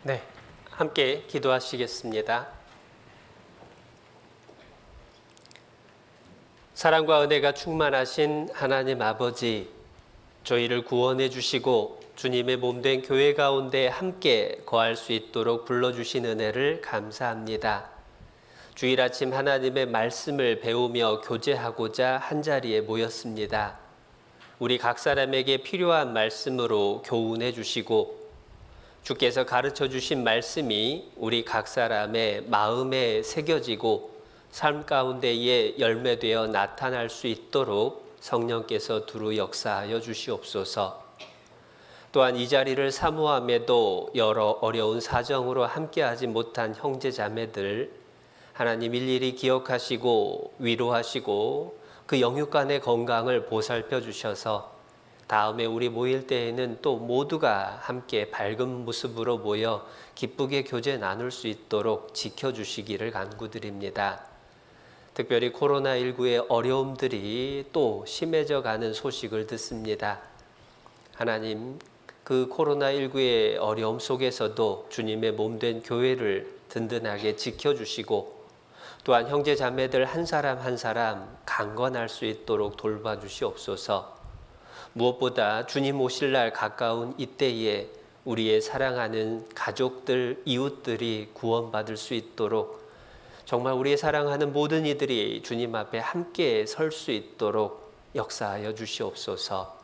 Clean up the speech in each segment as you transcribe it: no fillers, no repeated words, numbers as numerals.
네, 함께 기도하시겠습니다. 사랑과 은혜가 충만하신 하나님 아버지, 저희를 구원해 주시고 주님의 몸된 교회 가운데 함께 거할 수 있도록 불러주신 은혜를 감사합니다. 주일 아침 하나님의 말씀을 배우며 교제하고자 한자리에 모였습니다. 우리 각 사람에게 필요한 말씀으로 교훈해 주시고 주께서 가르쳐 주신 말씀이 우리 각 사람의 마음에 새겨지고 삶 가운데에 열매되어 나타날 수 있도록 성령께서 두루 역사하여 주시옵소서. 또한 이 자리를 사모함에도 여러 어려운 사정으로 함께하지 못한 형제 자매들 하나님 일일이 기억하시고 위로하시고 그 영육간의 건강을 보살펴 주셔서 다음에 우리 모일 때에는 또 모두가 함께 밝은 모습으로 모여 기쁘게 교제 나눌 수 있도록 지켜주시기를 간구드립니다. 특별히 코로나19의 어려움들이 또 심해져 가는 소식을 듣습니다. 하나님, 그 코로나19의 어려움 속에서도 주님의 몸된 교회를 든든하게 지켜주시고 또한 형제 자매들 한 사람 한 사람 강건할 수 있도록 돌봐주시옵소서. 무엇보다 주님 오실 날 가까운 이때에 우리의 사랑하는 가족들, 이웃들이 구원받을 수 있도록 정말 우리의 사랑하는 모든 이들이 주님 앞에 함께 설 수 있도록 역사하여 주시옵소서.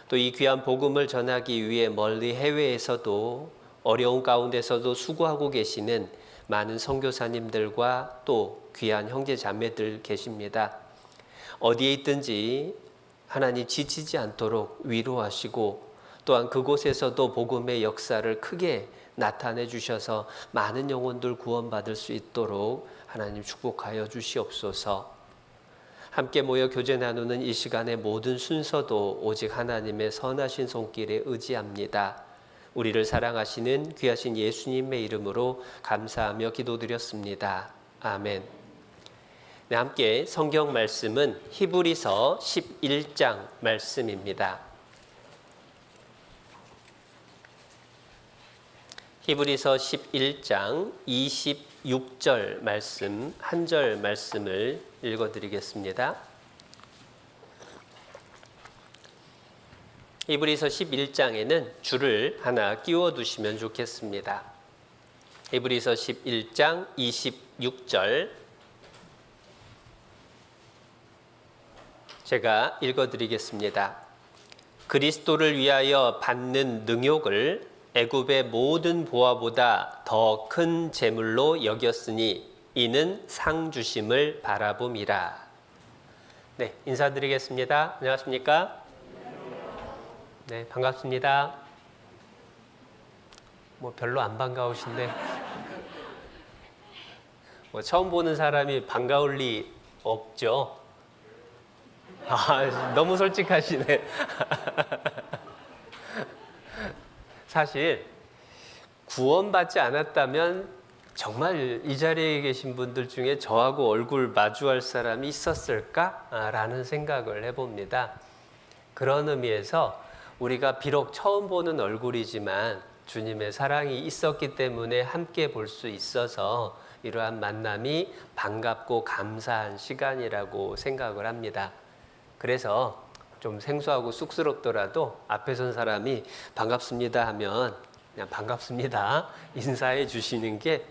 또 이 귀한 복음을 전하기 위해 멀리 해외에서도 어려운 가운데서도 수고하고 계시는 많은 선교사님들과 또 귀한 형제 자매들 계십니다. 어디에 있든지 하나님 지치지 않도록 위로하시고 또한 그곳에서도 복음의 역사를 크게 나타내 주셔서 많은 영혼들 구원받을 수 있도록 하나님 축복하여 주시옵소서. 함께 모여 교제 나누는 이 시간의 모든 순서도 오직 하나님의 선하신 손길에 의지합니다. 우리를 사랑하시는 귀하신 예수님의 이름으로 감사하며 기도드렸습니다. 아멘. 네, 함께 성경 말씀은 히브리서 11장 말씀입니다. 히브리서 11장 26절 말씀, 한 절 말씀을 읽어드리겠습니다. 히브리서 11장에는 줄을 하나 끼워두시면 좋겠습니다. 히브리서 11장 26절 제가 읽어드리겠습니다. 그리스도를 위하여 받는 능욕을 애굽의 모든 보화보다 더 큰 재물로 여겼으니 이는 상 주심을 바라봄이라. 네, 인사드리겠습니다. 안녕하십니까? 네, 반갑습니다. 별로 안 반가우신데 처음 보는 사람이 반가울 리 없죠? 너무 솔직하시네. 사실 구원받지 않았다면 정말 이 자리에 계신 분들 중에 저하고 얼굴 마주할 사람이 있었을까라는 생각을 해봅니다. 그런 의미에서 우리가 비록 처음 보는 얼굴이지만 주님의 사랑이 있었기 때문에 함께 볼 수 있어서 이러한 만남이 반갑고 감사한 시간이라고 생각을 합니다. 그래서 좀 생소하고 쑥스럽더라도 앞에 선 사람이 반갑습니다 하면 그냥 반갑습니다 인사해 주시는 게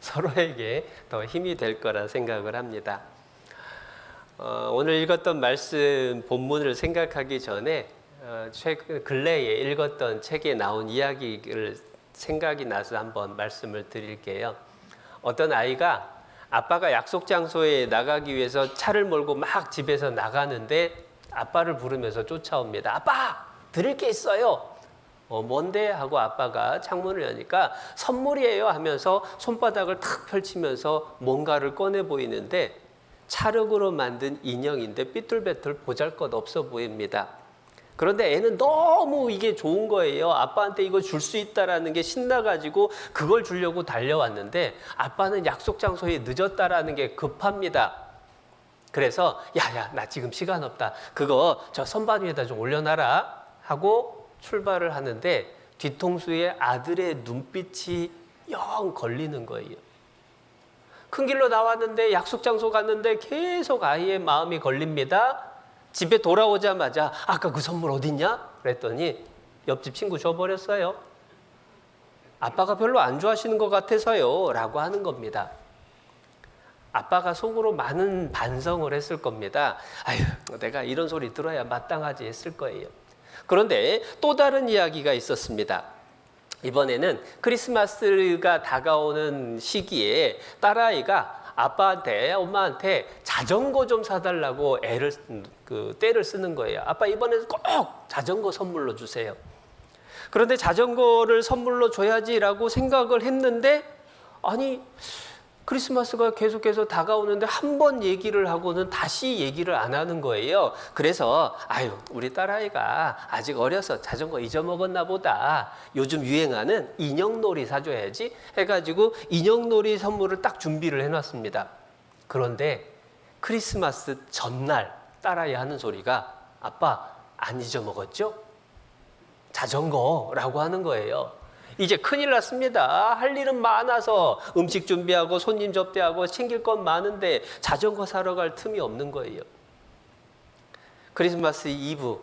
서로에게 더 힘이 될 거라 생각을 합니다. 오늘 읽었던 말씀 본문을 생각하기 전에 최근 근래에 읽었던 책에 나온 이야기를 생각이 나서 한번 말씀을 드릴게요. 어떤 아이가 아빠가 약속 장소에 나가기 위해서 차를 몰고 막 집에서 나가는데 아빠를 부르면서 쫓아옵니다. 아빠! 드릴 게 있어요. 뭔데? 하고 아빠가 창문을 여니까 선물이에요 하면서 손바닥을 탁 펼치면서 뭔가를 꺼내 보이는데 찰흙으로 만든 인형인데 삐뚤빼뚤 보잘것없어 보입니다. 그런데 애는 너무 이게 좋은 거예요. 아빠한테 이거 줄 수 있다라는 게 신나가지고 그걸 주려고 달려왔는데 아빠는 약속 장소에 늦었다라는 게 급합니다. 그래서 야야 나 지금 시간 없다. 그거 저 선반 위에다 좀 올려놔라 하고 출발을 하는데 뒤통수에 아들의 눈빛이 영 걸리는 거예요. 큰 길로 나왔는데 약속 장소 갔는데 계속 아이의 마음이 걸립니다. 집에 돌아오자마자 아까 그 선물 어딨냐? 그랬더니 옆집 친구 줘버렸어요. 아빠가 별로 안 좋아하시는 것 같아서요 라고 하는 겁니다. 아빠가 속으로 많은 반성을 했을 겁니다. 아유, 내가 이런 소리 들어야 마땅하지 했을 거예요. 그런데 또 다른 이야기가 있었습니다. 이번에는 크리스마스가 다가오는 시기에 딸아이가 아빠한테, 엄마한테 자전거 좀 사달라고 때를 쓰는 거예요. 아빠 이번에는 꼭 자전거 선물로 주세요. 그런데 자전거를 선물로 줘야지라고 생각을 했는데, 아니 크리스마스가 계속해서 다가오는데 한 번 얘기를 하고는 다시 얘기를 안 하는 거예요. 그래서 아유, 우리 딸아이가 아직 어려서 자전거 잊어먹었나 보다. 요즘 유행하는 인형놀이 사줘야지 해가지고 인형놀이 선물을 딱 준비를 해놨습니다. 그런데 크리스마스 전날 딸아이 하는 소리가 아빠 안 잊어먹었죠? 자전거라고 하는 거예요. 이제 큰일 났습니다. 할 일은 많아서 음식 준비하고 손님 접대하고 챙길 건 많은데 자전거 사러 갈 틈이 없는 거예요. 크리스마스 이브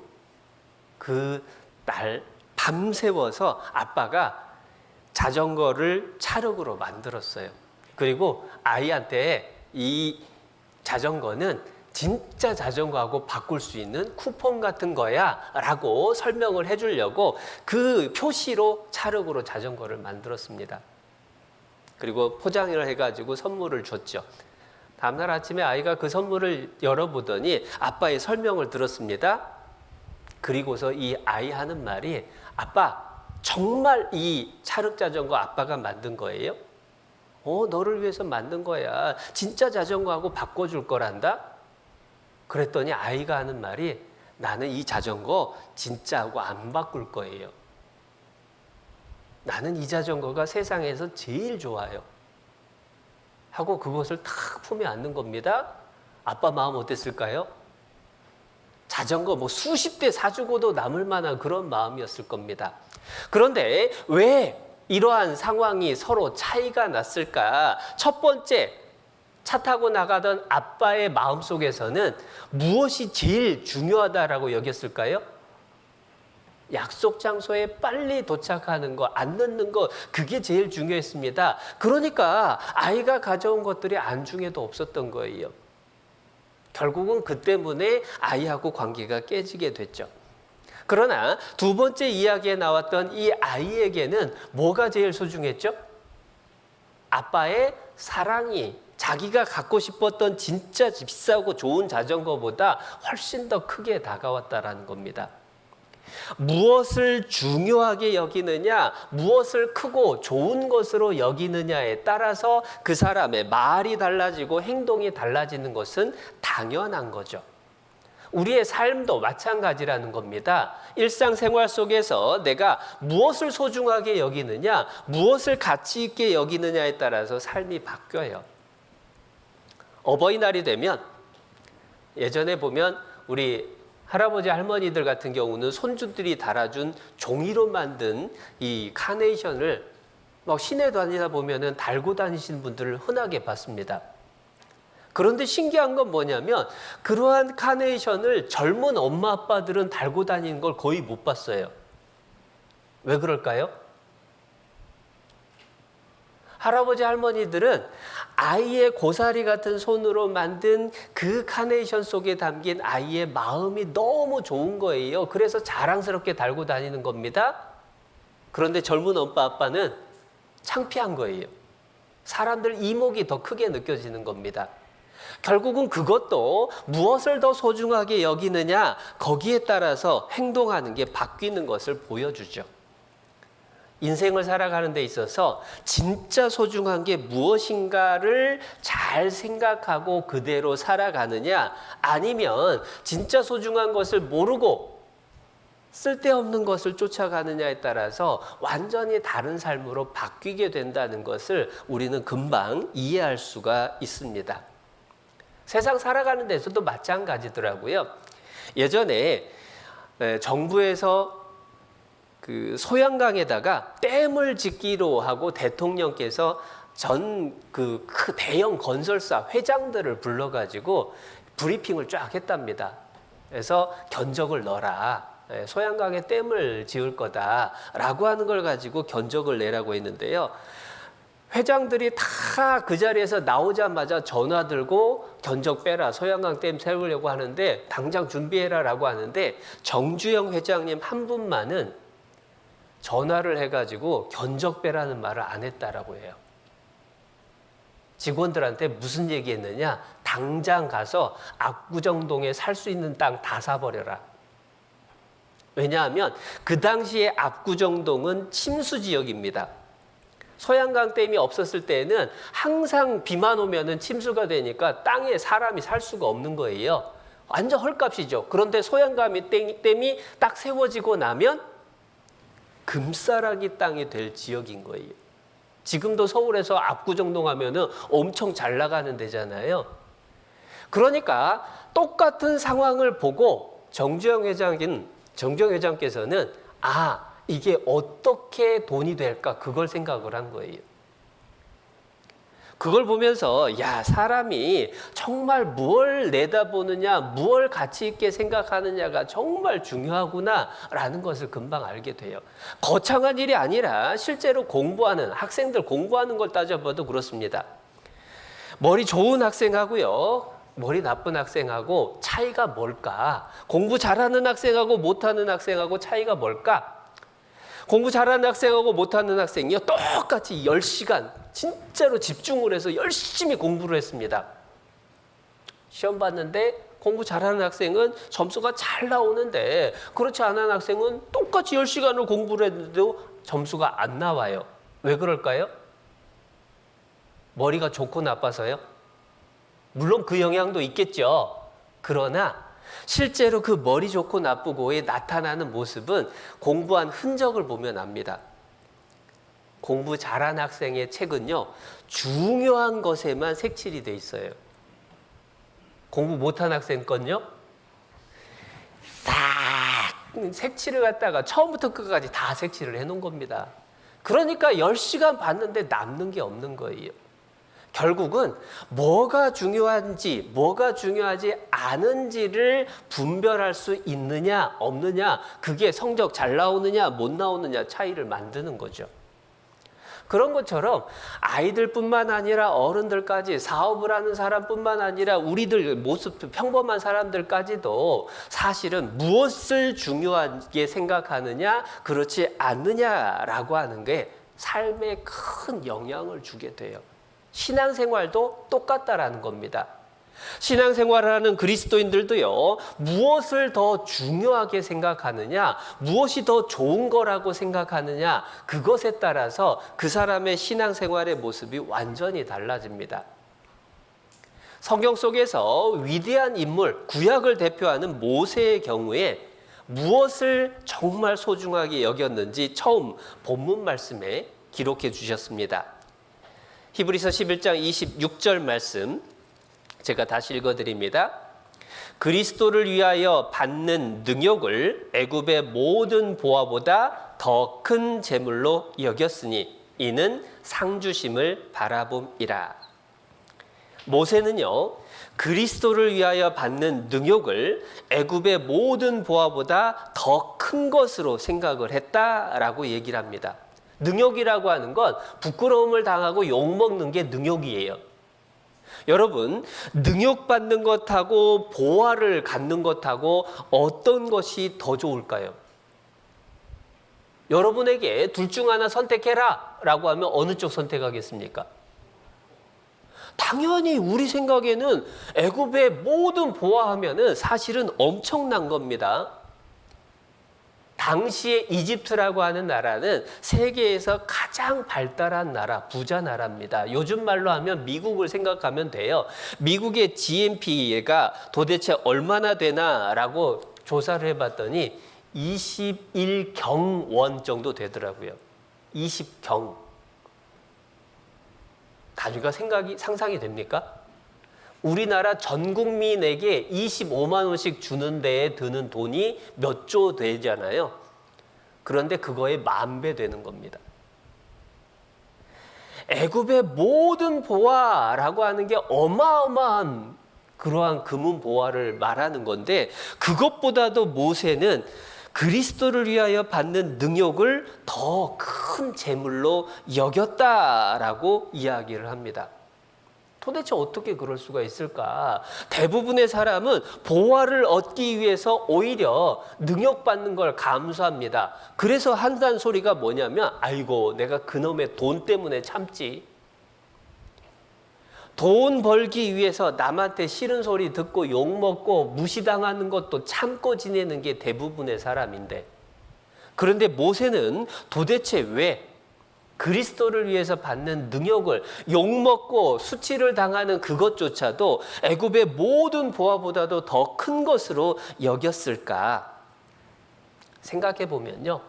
그 날 밤새워서 아빠가 자전거를 찰흙으로 만들었어요. 그리고 아이한테 이 자전거는 진짜 자전거하고 바꿀 수 있는 쿠폰 같은 거야 라고 설명을 해주려고 그 표시로 찰흙으로 자전거를 만들었습니다. 그리고 포장을 해가지고 선물을 줬죠. 다음날 아침에 아이가 그 선물을 열어보더니 아빠의 설명을 들었습니다. 그리고서 이 아이 하는 말이 아빠 정말 이 찰흙 자전거 아빠가 만든 거예요? 너를 위해서 만든 거야. 진짜 자전거하고 바꿔줄 거란다? 그랬더니 아이가 하는 말이 나는 이 자전거 진짜하고 안 바꿀 거예요. 나는 이 자전거가 세상에서 제일 좋아요. 하고 그것을 탁 품에 안는 겁니다. 아빠 마음 어땠을까요? 자전거 뭐 수십 대 사주고도 남을 만한 그런 마음이었을 겁니다. 그런데 왜 이러한 상황이 서로 차이가 났을까? 첫 번째, 차 타고 나가던 아빠의 마음속에서는 무엇이 제일 중요하다라고 여겼을까요? 약속 장소에 빨리 도착하는 거, 안 늦는 거, 그게 제일 중요했습니다. 그러니까 아이가 가져온 것들이 안중에도 없었던 거예요. 결국은 그 때문에 아이하고 관계가 깨지게 됐죠. 그러나 두 번째 이야기에 나왔던 이 아이에게는 뭐가 제일 소중했죠? 아빠의 사랑이 자기가 갖고 싶었던 진짜 비싸고 좋은 자전거보다 훨씬 더 크게 다가왔다라는 겁니다. 무엇을 중요하게 여기느냐, 무엇을 크고 좋은 것으로 여기느냐에 따라서 그 사람의 말이 달라지고 행동이 달라지는 것은 당연한 거죠. 우리의 삶도 마찬가지라는 겁니다. 일상생활 속에서 내가 무엇을 소중하게 여기느냐, 무엇을 가치 있게 여기느냐에 따라서 삶이 바뀌어요. 어버이날이 되면 예전에 보면 우리 할아버지 할머니들 같은 경우는 손주들이 달아준 종이로 만든 이 카네이션을 막 시내 다니다 보면은 달고 다니시는 분들을 흔하게 봤습니다. 그런데 신기한 건 뭐냐면 그러한 카네이션을 젊은 엄마 아빠들은 달고 다니는 걸 거의 못 봤어요. 왜 그럴까요? 할아버지 할머니들은 아이의 고사리 같은 손으로 만든 그 카네이션 속에 담긴 아이의 마음이 너무 좋은 거예요. 그래서 자랑스럽게 달고 다니는 겁니다. 그런데 젊은 엄마 아빠는 창피한 거예요. 사람들 이목이 더 크게 느껴지는 겁니다. 결국은 그것도 무엇을 더 소중하게 여기느냐, 거기에 따라서 행동하는 게 바뀌는 것을 보여주죠. 인생을 살아가는 데 있어서 진짜 소중한 게 무엇인가를 잘 생각하고 그대로 살아가느냐, 아니면 진짜 소중한 것을 모르고 쓸데없는 것을 쫓아가느냐에 따라서 완전히 다른 삶으로 바뀌게 된다는 것을 우리는 금방 이해할 수가 있습니다. 세상 살아가는 데서도 마찬가지더라고요. 예전에 정부에서 그 소양강에다가 댐을 짓기로 하고 대통령께서 전 그 대형 건설사 회장들을 불러가지고 브리핑을 쫙 했답니다. 그래서 견적을 넣어라. 소양강에 댐을 지을 거다라고 하는 걸 가지고 견적을 내라고 했는데요. 회장들이 다 그 자리에서 나오자마자 전화 들고 견적 빼라, 소양강 댐 세우려고 하는데 당장 준비해라라고 하는데 정주영 회장님 한 분만은 전화를 해가지고 견적 빼라는 말을 안 했다라고 해요. 직원들한테 무슨 얘기했느냐? 당장 가서 압구정동에 살 수 있는 땅 다 사버려라. 왜냐하면 그 당시에 압구정동은 침수 지역입니다. 소양강 댐이 없었을 때에는 항상 비만 오면은 침수가 되니까 땅에 사람이 살 수가 없는 거예요. 완전 헐값이죠. 그런데 소양강 댐이 딱 세워지고 나면 금싸라기 땅이 될 지역인 거예요. 지금도 서울에서 압구정동 하면은 엄청 잘 나가는 데잖아요. 그러니까 똑같은 상황을 보고 정주영 회장께서는 이게 어떻게 돈이 될까 그걸 생각을 한 거예요. 그걸 보면서 사람이 정말 무엇을 내다보느냐, 무엇을 가치 있게 생각하느냐가 정말 중요하구나라는 것을 금방 알게 돼요. 거창한 일이 아니라 실제로 공부하는 학생들 공부하는 걸 따져봐도 그렇습니다. 머리 좋은 학생하고요, 머리 나쁜 학생하고 차이가 뭘까? 공부 잘하는 학생하고 못하는 학생하고 차이가 뭘까? 공부 잘하는 학생하고 못하는 학생이요, 똑같이 10시간 진짜로 집중을 해서 열심히 공부를 했습니다. 시험 봤는데 공부 잘하는 학생은 점수가 잘 나오는데 그렇지 않은 학생은 똑같이 10시간을 공부를 했는데도 점수가 안 나와요. 왜 그럴까요? 머리가 좋고 나빠서요? 물론 그 영향도 있겠죠. 그러나 실제로 그 머리 좋고 나쁘고에 나타나는 모습은 공부한 흔적을 보면 압니다. 공부 잘한 학생의 책은요, 중요한 것에만 색칠이 돼 있어요. 공부 못한 학생 건요, 싹 색칠을 갖다가 처음부터 끝까지 다 색칠을 해놓은 겁니다. 그러니까 10시간 봤는데 남는 게 없는 거예요. 결국은 뭐가 중요한지, 뭐가 중요하지 않은지를 분별할 수 있느냐, 없느냐, 그게 성적 잘 나오느냐, 못 나오느냐 차이를 만드는 거죠. 그런 것처럼 아이들뿐만 아니라 어른들까지, 사업을 하는 사람뿐만 아니라 우리들 모습 평범한 사람들까지도 사실은 무엇을 중요하게 생각하느냐, 그렇지 않느냐라고 하는 게 삶에 큰 영향을 주게 돼요. 신앙생활도 똑같다라는 겁니다. 신앙생활을 하는 그리스도인들도요, 무엇을 더 중요하게 생각하느냐, 무엇이 더 좋은 거라고 생각하느냐, 그것에 따라서 그 사람의 신앙생활의 모습이 완전히 달라집니다. 성경 속에서 위대한 인물, 구약을 대표하는 모세의 경우에 무엇을 정말 소중하게 여겼는지 처음 본문 말씀에 기록해 주셨습니다. 히브리서 11장 26절 말씀 제가 다시 읽어드립니다. 그리스도를 위하여 받는 능욕을 애굽의 모든 보화보다 더 큰 재물로 여겼으니 이는 상주심을 바라봄이라. 모세는요, 그리스도를 위하여 받는 능욕을 애굽의 모든 보화보다 더 큰 것으로 생각을 했다라고 얘기를 합니다. 능욕이라고 하는 건 부끄러움을 당하고 욕먹는 게 능욕이에요. 여러분, 능욕받는 것하고 보화를 갖는 것하고 어떤 것이 더 좋을까요? 여러분에게 둘 중 하나 선택해라 라고 하면 어느 쪽 선택하겠습니까? 당연히 우리 생각에는 애굽의 모든 보화하면은 사실은 엄청난 겁니다. 당시에 이집트라고 하는 나라는 세계에서 가장 발달한 나라, 부자 나라입니다. 요즘 말로 하면 미국을 생각하면 돼요. 미국의 GNP가 도대체 얼마나 되나라고 조사를 해봤더니 21경 정도 되더라고요. 20경. 단위가 상상이 됩니까? 우리나라 전 국민에게 25만 원씩 주는 데에 드는 돈이 몇 조 되잖아요. 그런데 그거의 10,000배 되는 겁니다. 애굽의 모든 보화라고 하는 게 어마어마한 그러한 금은 보화를 말하는 건데, 그것보다도 모세는 그리스도를 위하여 받는 능욕을 더 큰 재물로 여겼다라고 이야기를 합니다. 도대체 어떻게 그럴 수가 있을까? 대부분의 사람은 보화를 얻기 위해서 오히려 능욕받는 걸 감수합니다. 그래서 한다는 소리가 뭐냐면, 아이고 내가 그놈의 돈 때문에 참지. 돈 벌기 위해서 남한테 싫은 소리 듣고 욕먹고 무시당하는 것도 참고 지내는 게 대부분의 사람인데, 그런데 모세는 도대체 왜 그리스도를 위해서 받는 능욕을, 욕먹고 수치를 당하는 그것조차도 애굽의 모든 보화보다도 더 큰 것으로 여겼을까? 생각해 보면요,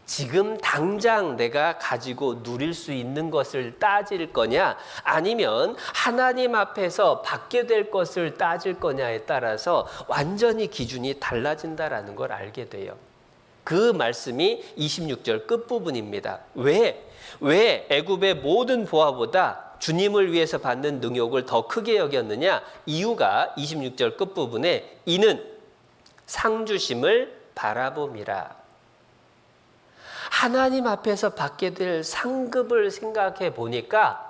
지금 당장 내가 가지고 누릴 수 있는 것을 따질 거냐, 아니면 하나님 앞에서 받게 될 것을 따질 거냐에 따라서 완전히 기준이 달라진다라는 걸 알게 돼요. 그 말씀이 26절 끝부분입니다. 왜 애굽의 모든 보화보다 주님을 위해서 받는 능욕을 더 크게 여겼느냐? 이유가 26절 끝부분에, 이는 상주심을 바라봄이라. 하나님 앞에서 받게 될 상급을 생각해 보니까,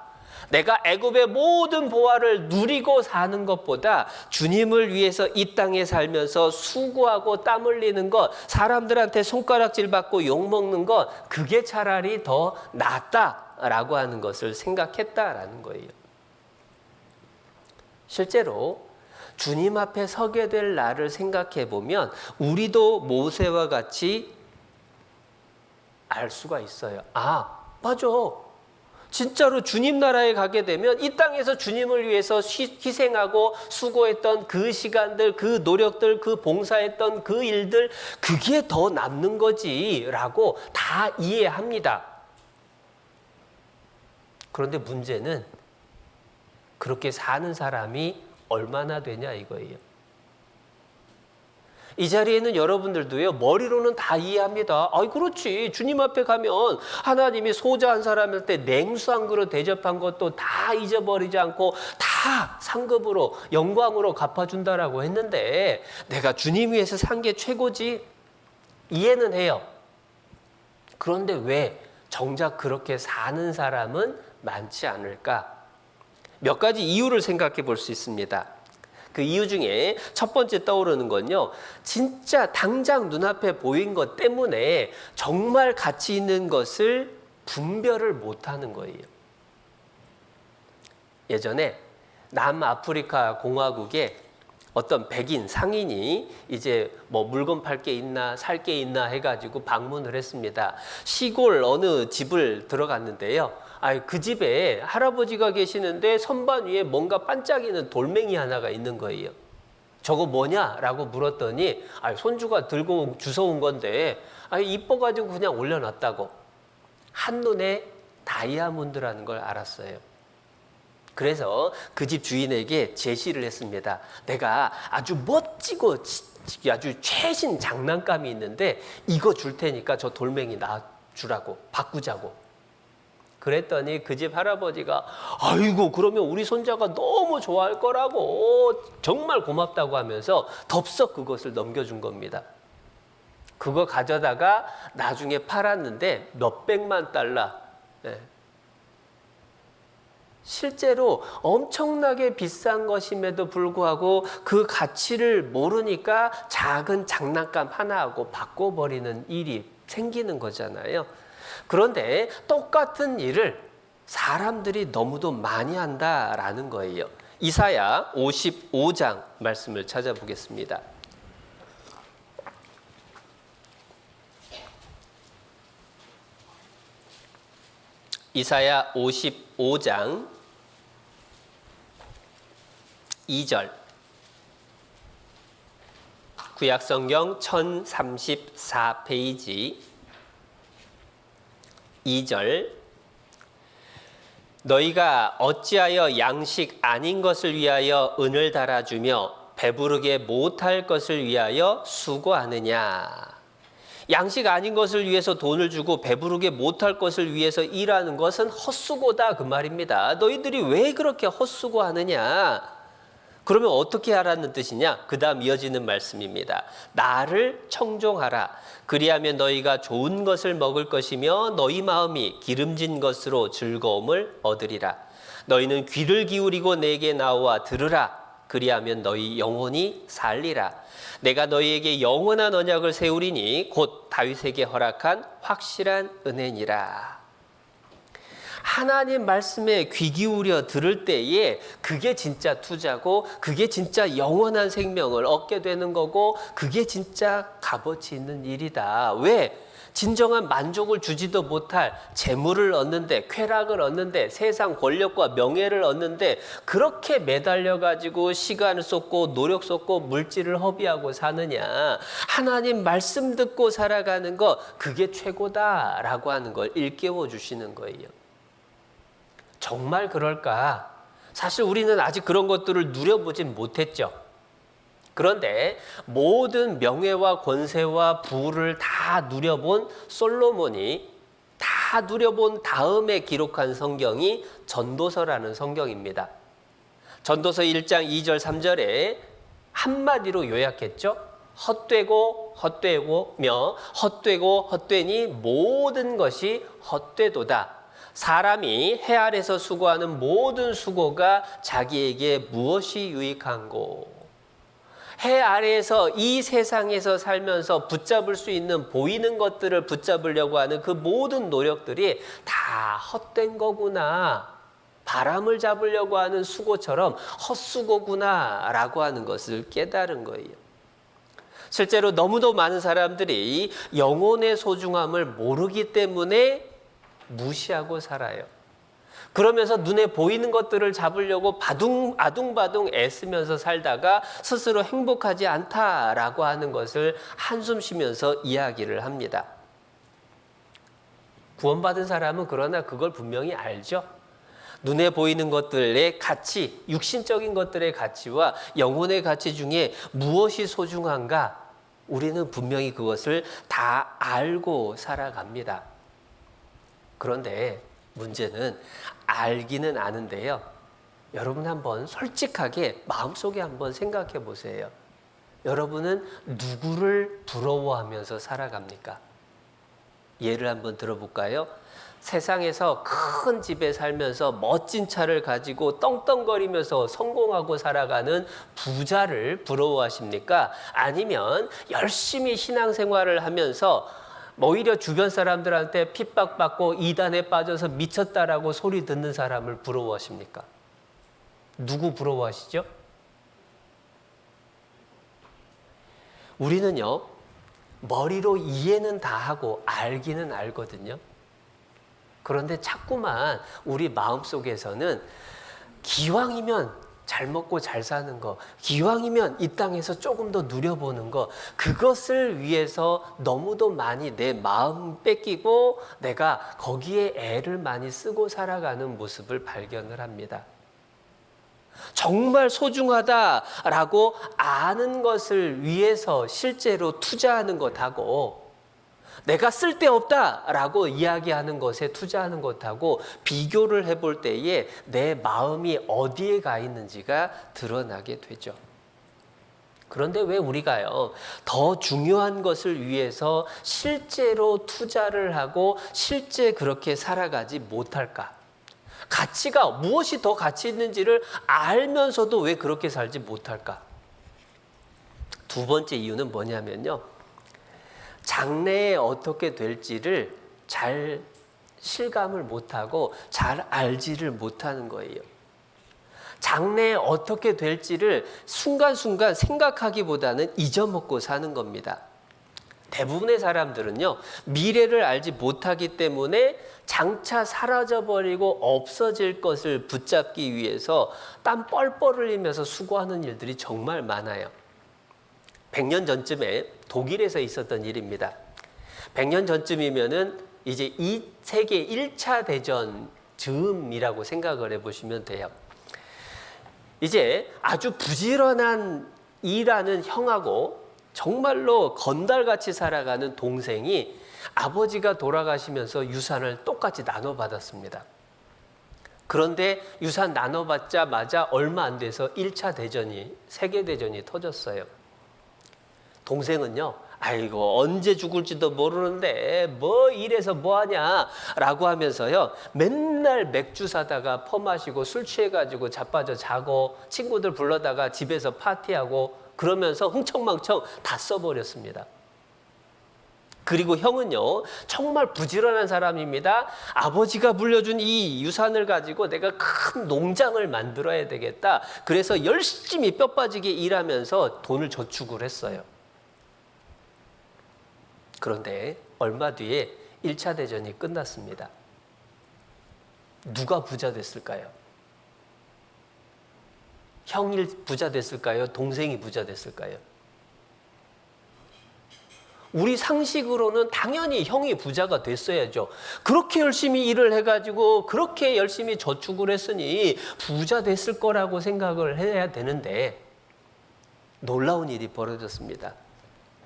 내가 애굽의 모든 보화를 누리고 사는 것보다 주님을 위해서 이 땅에 살면서 수고하고 땀 흘리는 것, 사람들한테 손가락질 받고 욕먹는 것, 그게 차라리 더 낫다라고 하는 것을 생각했다라는 거예요. 실제로 주님 앞에 서게 될 날을 생각해 보면 우리도 모세와 같이 알 수가 있어요. 아, 맞아. 진짜로 주님 나라에 가게 되면 이 땅에서 주님을 위해서 희생하고 수고했던 그 시간들, 그 노력들, 그 봉사했던 그 일들, 그게 더 남는 거지라고 다 이해합니다. 그런데 문제는 그렇게 사는 사람이 얼마나 되냐 이거예요. 이 자리에는 여러분들도요, 머리로는 다 이해합니다. 아이, 그렇지. 주님 앞에 가면 하나님이 소자 한 사람한테 냉수 한 그릇 대접한 것도 다 잊어버리지 않고 다 상급으로, 영광으로 갚아준다라고 했는데, 내가 주님 위해서 산 게 최고지. 이해는 해요. 그런데 왜 정작 그렇게 사는 사람은 많지 않을까? 몇 가지 이유를 생각해 볼 수 있습니다. 그 이유 중에 첫 번째 떠오르는 건요, 진짜 당장 눈앞에 보인 것 때문에 정말 가치 있는 것을 분별을 못하는 거예요. 예전에 남아프리카 공화국에 어떤 백인 상인이 이제 뭐 물건 팔 게 있나 살 게 있나 해가지고 방문을 했습니다. 시골 어느 집을 들어갔는데요, 그 집에 할아버지가 계시는데 선반 위에 뭔가 반짝이는 돌멩이 하나가 있는 거예요. 저거 뭐냐라고 물었더니 손주가 들고 주워온 건데 이뻐가지고 그냥 올려놨다고. 한눈에 다이아몬드라는 걸 알았어요. 그래서 그 집 주인에게 제시를 했습니다. 내가 아주 멋지고 아주 최신 장난감이 있는데 이거 줄 테니까 저 돌멩이 놔주라고, 바꾸자고. 그랬더니 그 집 할아버지가 아이고 그러면 우리 손자가 너무 좋아할 거라고, 정말 고맙다고 하면서 덥석 그것을 넘겨준 겁니다. 그거 가져다가 나중에 팔았는데 몇백만 달러. 네. 실제로 엄청나게 비싼 것임에도 불구하고 그 가치를 모르니까 작은 장난감 하나하고 바꿔버리는 일이 생기는 거잖아요. 그런데 똑같은 일을 사람들이 너무도 많이 한다라는 거예요. 이사야 55장 말씀을 찾아보겠습니다. 이사야 55장 2절, 구약성경 1034페이지 2절, 너희가 어찌하여 양식 아닌 것을 위하여 은을 달아주며 배부르게 못할 것을 위하여 수고하느냐. 양식 아닌 것을 위해서 돈을 주고 배부르게 못할 것을 위해서 일하는 것은 헛수고다 그 말입니다. 너희들이 왜 그렇게 헛수고하느냐? 그러면 어떻게 하라는 뜻이냐? 그 다음 이어지는 말씀입니다. 나를 청종하라. 그리하면 너희가 좋은 것을 먹을 것이며 너희 마음이 기름진 것으로 즐거움을 얻으리라. 너희는 귀를 기울이고 내게 나와 들으라. 그리하면 너희 영혼이 살리라. 내가 너희에게 영원한 언약을 세우리니 곧 다윗에게 허락한 확실한 은혜니라. 하나님 말씀에 귀 기울여 들을 때에 그게 진짜 투자고 그게 진짜 영원한 생명을 얻게 되는 거고 그게 진짜 값어치 있는 일이다. 왜? 진정한 만족을 주지도 못할 재물을 얻는데, 쾌락을 얻는데, 세상 권력과 명예를 얻는데 그렇게 매달려 가지고 시간을 쏟고 노력 쏟고 물질을 허비하고 사느냐. 하나님 말씀 듣고 살아가는 거 그게 최고다라고 하는 걸 일깨워 주시는 거예요. 정말 그럴까? 사실 우리는 아직 그런 것들을 누려보진 못했죠. 그런데 모든 명예와 권세와 부를 다 누려본 솔로몬이 다 누려본 다음에 기록한 성경이 전도서라는 성경입니다. 전도서 1장 2절 3절에 한마디로 요약했죠. 헛되고 헛되고며 헛되고 헛되니 모든 것이 헛되도다. 사람이 해 아래서 수고하는 모든 수고가 자기에게 무엇이 유익한고. 해 아래에서 이 세상에서 살면서 붙잡을 수 있는 보이는 것들을 붙잡으려고 하는 그 모든 노력들이 다 헛된 거구나. 바람을 잡으려고 하는 수고처럼 헛수고구나 라고 하는 것을 깨달은 거예요. 실제로 너무도 많은 사람들이 영혼의 소중함을 모르기 때문에 무시하고 살아요. 그러면서 눈에 보이는 것들을 잡으려고 아둥바둥 애쓰면서 살다가 스스로 행복하지 않다라고 하는 것을 한숨 쉬면서 이야기를 합니다. 구원받은 사람은 그러나 그걸 분명히 알죠. 눈에 보이는 것들의 가치, 육신적인 것들의 가치와 영혼의 가치 중에 무엇이 소중한가? 우리는 분명히 그것을 다 알고 살아갑니다. 그런데 문제는 알기는 아는데요. 여러분 한번 솔직하게 마음속에 한번 생각해 보세요. 여러분은 누구를 부러워하면서 살아갑니까? 예를 한번 들어볼까요? 세상에서 큰 집에 살면서 멋진 차를 가지고 떵떵거리면서 성공하고 살아가는 부자를 부러워하십니까? 아니면 열심히 신앙생활을 하면서 오히려 주변 사람들한테 핍박받고 이단에 빠져서 미쳤다라고 소리 듣는 사람을 부러워하십니까? 누구 부러워하시죠? 우리는요, 머리로 이해는 다 하고 알기는 알거든요. 그런데 자꾸만 우리 마음속에서는 기왕이면 잘 먹고 잘 사는 거, 기왕이면 이 땅에서 조금 더 누려보는 거, 그것을 위해서 너무도 많이 내 마음 뺏기고 내가 거기에 애를 많이 쓰고 살아가는 모습을 발견을 합니다. 정말 소중하다라고 아는 것을 위해서 실제로 투자하는 것하고 내가 쓸데없다라고 이야기하는 것에 투자하는 것하고 비교를 해볼 때에 내 마음이 어디에 가 있는지가 드러나게 되죠. 그런데 왜 우리가요, 더 중요한 것을 위해서 실제로 투자를 하고 실제 그렇게 살아가지 못할까? 가치가 무엇이 더 가치 있는지를 알면서도 왜 그렇게 살지 못할까? 두 번째 이유는 뭐냐면요, 장래에 어떻게 될지를 잘 실감을 못하고 잘 알지를 못하는 거예요. 장래에 어떻게 될지를 순간순간 생각하기보다는 잊어먹고 사는 겁니다. 대부분의 사람들은요, 미래를 알지 못하기 때문에 장차 사라져버리고 없어질 것을 붙잡기 위해서 땀 뻘뻘 흘리면서 수고하는 일들이 정말 많아요. 100년 전쯤에 독일에서 있었던 일입니다. 100년 전쯤이면은 이제 세계 1차 대전 즈음이라고 생각을 해보시면 돼요. 이제 아주 부지런한 일하는 형하고 정말로 건달같이 살아가는 동생이 아버지가 돌아가시면서 유산을 똑같이 나눠받았습니다. 그런데 유산 나눠받자마자 얼마 안 돼서 1차 대전이, 세계대전이 터졌어요. 동생은요, 아이고 언제 죽을지도 모르는데 뭐 이래서 뭐하냐 라고 하면서요, 맨날 맥주 사다가 퍼마시고 술 취해가지고 자빠져 자고 친구들 불러다가 집에서 파티하고 그러면서 흥청망청 다 써버렸습니다. 그리고 형은요, 정말 부지런한 사람입니다. 아버지가 물려준 이 유산을 가지고 내가 큰 농장을 만들어야 되겠다. 그래서 열심히 뼈 빠지게 일하면서 돈을 저축을 했어요. 그런데 얼마 뒤에 1차 대전이 끝났습니다. 누가 부자 됐을까요? 형이 부자 됐을까요? 동생이 부자 됐을까요? 우리 상식으로는 당연히 형이 부자가 됐어야죠. 그렇게 열심히 일을 해가지고 그렇게 열심히 저축을 했으니 부자 됐을 거라고 생각을 해야 되는데 놀라운 일이 벌어졌습니다.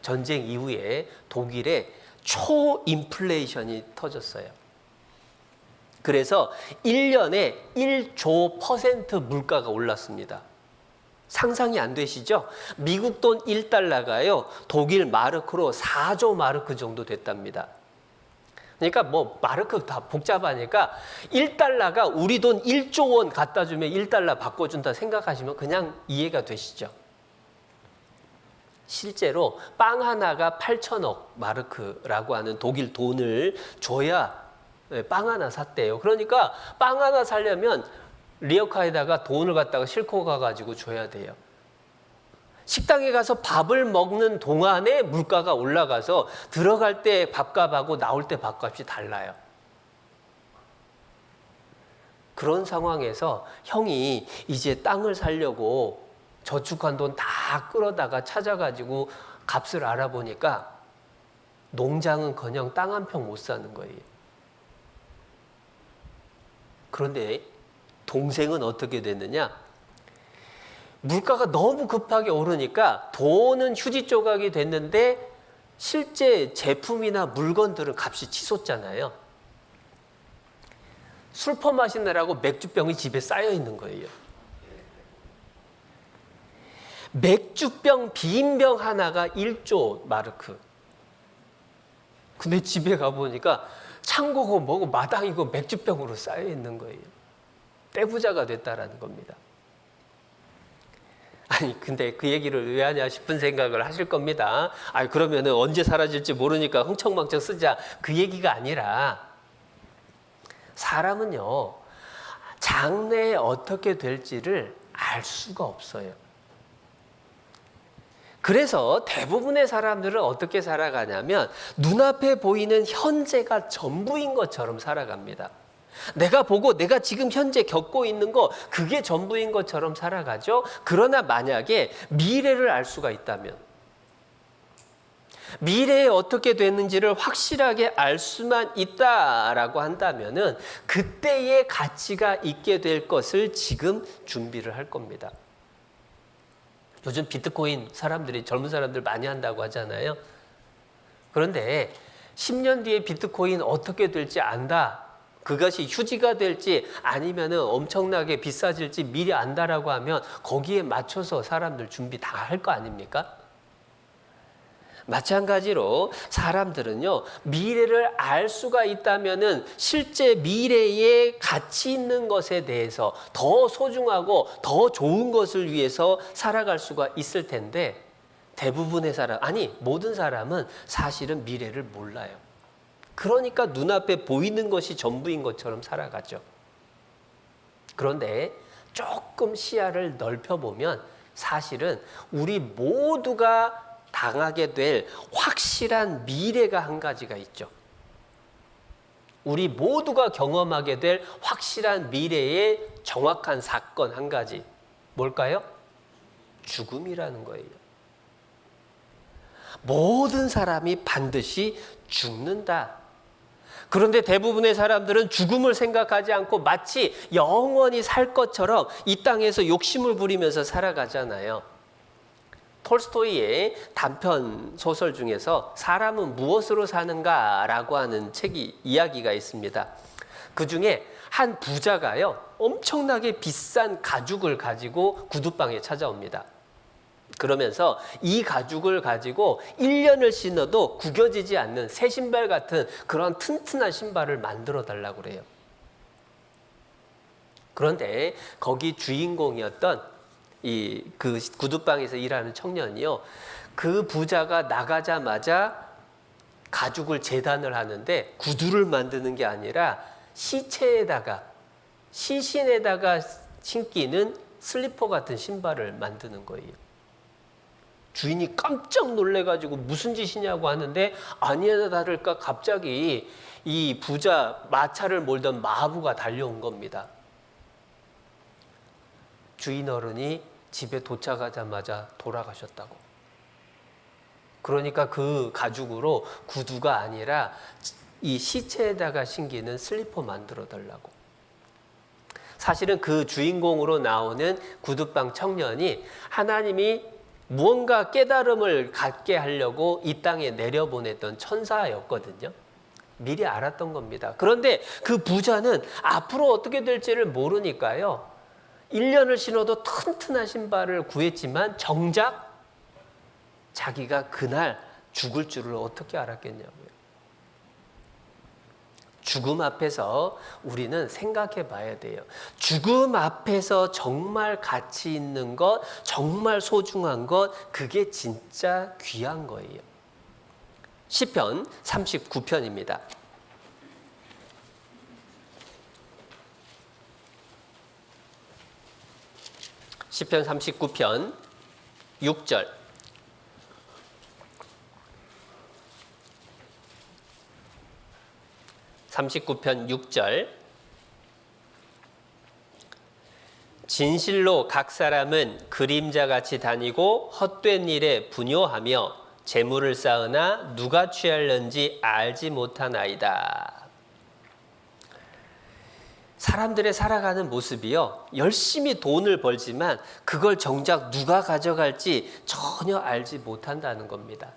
전쟁 이후에 독일에 초인플레이션이 터졌어요. 그래서 1년에 1조 % 물가가 올랐습니다. 상상이 안 되시죠? 미국 돈 1달러가요, 독일 마르크로 4조 마르크 정도 됐답니다. 그러니까 뭐 마르크 다 복잡하니까 1달러가 우리 돈 1조 원 갖다 주면 1달러 바꿔준다 생각하시면 그냥 이해가 되시죠? 실제로 빵 하나가 8천억 마르크라고 하는 독일 돈을 줘야 빵 하나 샀대요. 그러니까 빵 하나 사려면 리어카에다가 돈을 갖다가 싣고 가가지고 줘야 돼요. 식당에 가서 밥을 먹는 동안에 물가가 올라가서 들어갈 때 밥값하고 나올 때 밥값이 달라요. 그런 상황에서 형이 이제 땅을 사려고 저축한 돈 다 끌어다가 찾아가지고 값을 알아보니까 농장은커녕 땅 한 평 못 사는 거예요. 그런데 동생은 어떻게 됐느냐? 물가가 너무 급하게 오르니까 돈은 휴지 조각이 됐는데 실제 제품이나 물건들은 값이 치솟잖아요. 술 퍼마시느라고 맥주병이 집에 쌓여 있는 거예요. 맥주병 빈병 하나가 1조 마르크. 근데 집에 가보니까 창고고 뭐고 마당이고 맥주병으로 쌓여 있는 거예요. 떼부자가 됐다라는 겁니다. 아니 근데 그 얘기를 왜 하냐 싶은 생각을 하실 겁니다. 아니 그러면은 언제 사라질지 모르니까 흥청망청 쓰자, 그 얘기가 아니라 사람은요, 장래에 어떻게 될지를 알 수가 없어요. 그래서 대부분의 사람들은 어떻게 살아가냐면 눈앞에 보이는 현재가 전부인 것처럼 살아갑니다. 내가 보고 내가 지금 현재 겪고 있는 거, 그게 전부인 것처럼 살아가죠. 그러나 만약에 미래를 알 수가 있다면, 미래에 어떻게 되는지를 확실하게 알 수만 있다라고 한다면은 그때의 가치가 있게 될 것을 지금 준비를 할 겁니다. 요즘 비트코인 사람들이, 젊은 사람들 많이 한다고 하잖아요. 그런데 10년 뒤에 비트코인 어떻게 될지 안다, 그것이 휴지가 될지 아니면 엄청나게 비싸질지 미리 안다라고 하면 거기에 맞춰서 사람들 준비 다 할 거 아닙니까? 마찬가지로 사람들은요, 미래를 알 수가 있다면은 실제 미래에 가치 있는 것에 대해서 더 소중하고 더 좋은 것을 위해서 살아갈 수가 있을 텐데, 대부분의 사람, 아니 모든 사람은 사실은 미래를 몰라요. 그러니까 눈앞에 보이는 것이 전부인 것처럼 살아가죠. 그런데 조금 시야를 넓혀보면 사실은 우리 모두가 당하게 될 확실한 미래가 한 가지가 있죠. 우리 모두가 경험하게 될 확실한 미래의 정확한 사건 한 가지. 뭘까요? 죽음이라는 거예요. 모든 사람이 반드시 죽는다. 그런데 대부분의 사람들은 죽음을 생각하지 않고 마치 영원히 살 것처럼 이 땅에서 욕심을 부리면서 살아가잖아요. 톨스토이의 단편 소설 중에서 사람은 무엇으로 사는가라고 하는 이야기가 있습니다. 그 중에 한 부자가요, 엄청나게 비싼 가죽을 가지고 구두방에 찾아옵니다. 그러면서 이 가죽을 가지고 1년을 신어도 구겨지지 않는 새 신발 같은 그런 튼튼한 신발을 만들어 달라고 그래요. 그런데 거기 주인공이었던 그 구두방에서 일하는 청년이요, 그 부자가 나가자마자 가죽을 재단을 하는데 구두를 만드는 게 아니라 시신에다가 신기는 슬리퍼 같은 신발을 만드는 거예요. 주인이 깜짝 놀래가지고 무슨 짓이냐고 하는데 아니나 다를까 갑자기 이 부자 마차를 몰던 마부가 달려온 겁니다. 주인 어른이 집에 도착하자마자 돌아가셨다고. 그러니까 그 가죽으로 구두가 아니라 이 시체에다가 신기는 슬리퍼 만들어 달라고. 사실은 그 주인공으로 나오는 구두방 청년이 하나님이 무언가 깨달음을 갖게 하려고 이 땅에 내려보냈던 천사였거든요. 미리 알았던 겁니다. 그런데 그 부자는 앞으로 어떻게 될지를 모르니까요, 1년을 신어도 튼튼한 신발을 구했지만 정작 자기가 그날 죽을 줄을 어떻게 알았겠냐고요. 죽음 앞에서 우리는 생각해 봐야 돼요. 죽음 앞에서 정말 가치 있는 것, 정말 소중한 것, 그게 진짜 귀한 거예요. 시편 39편입니다. 시편 39편 6절. (39편) 6절. 진실로 각 사람은 그림자같이 다니고 헛된 일에 분요하며 재물을 쌓으나 누가 취할는지 알지 못하나이다. 사람들의 살아가는 모습이요, 열심히 돈을 벌지만 그걸 정작 누가 가져갈지 전혀 알지 못한다는 겁니다.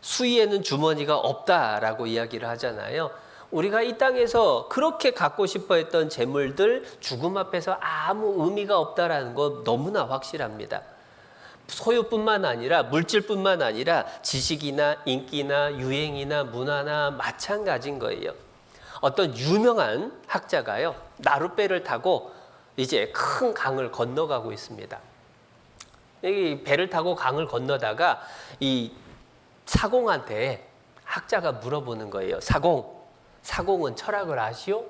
수의에는 주머니가 없다라고 이야기를 하잖아요. 우리가 이 땅에서 그렇게 갖고 싶어 했던 재물들, 죽음 앞에서 아무 의미가 없다라는 거 너무나 확실합니다. 소유뿐만 아니라 물질뿐만 아니라 지식이나 인기나 유행이나 문화나 마찬가지인 거예요. 어떤 유명한 학자가요, 나룻배를 타고 이제 큰 강을 건너가고 있습니다. 이 배를 타고 강을 건너다가 이 사공한테 학자가 물어보는 거예요. 사공은 철학을 아시오?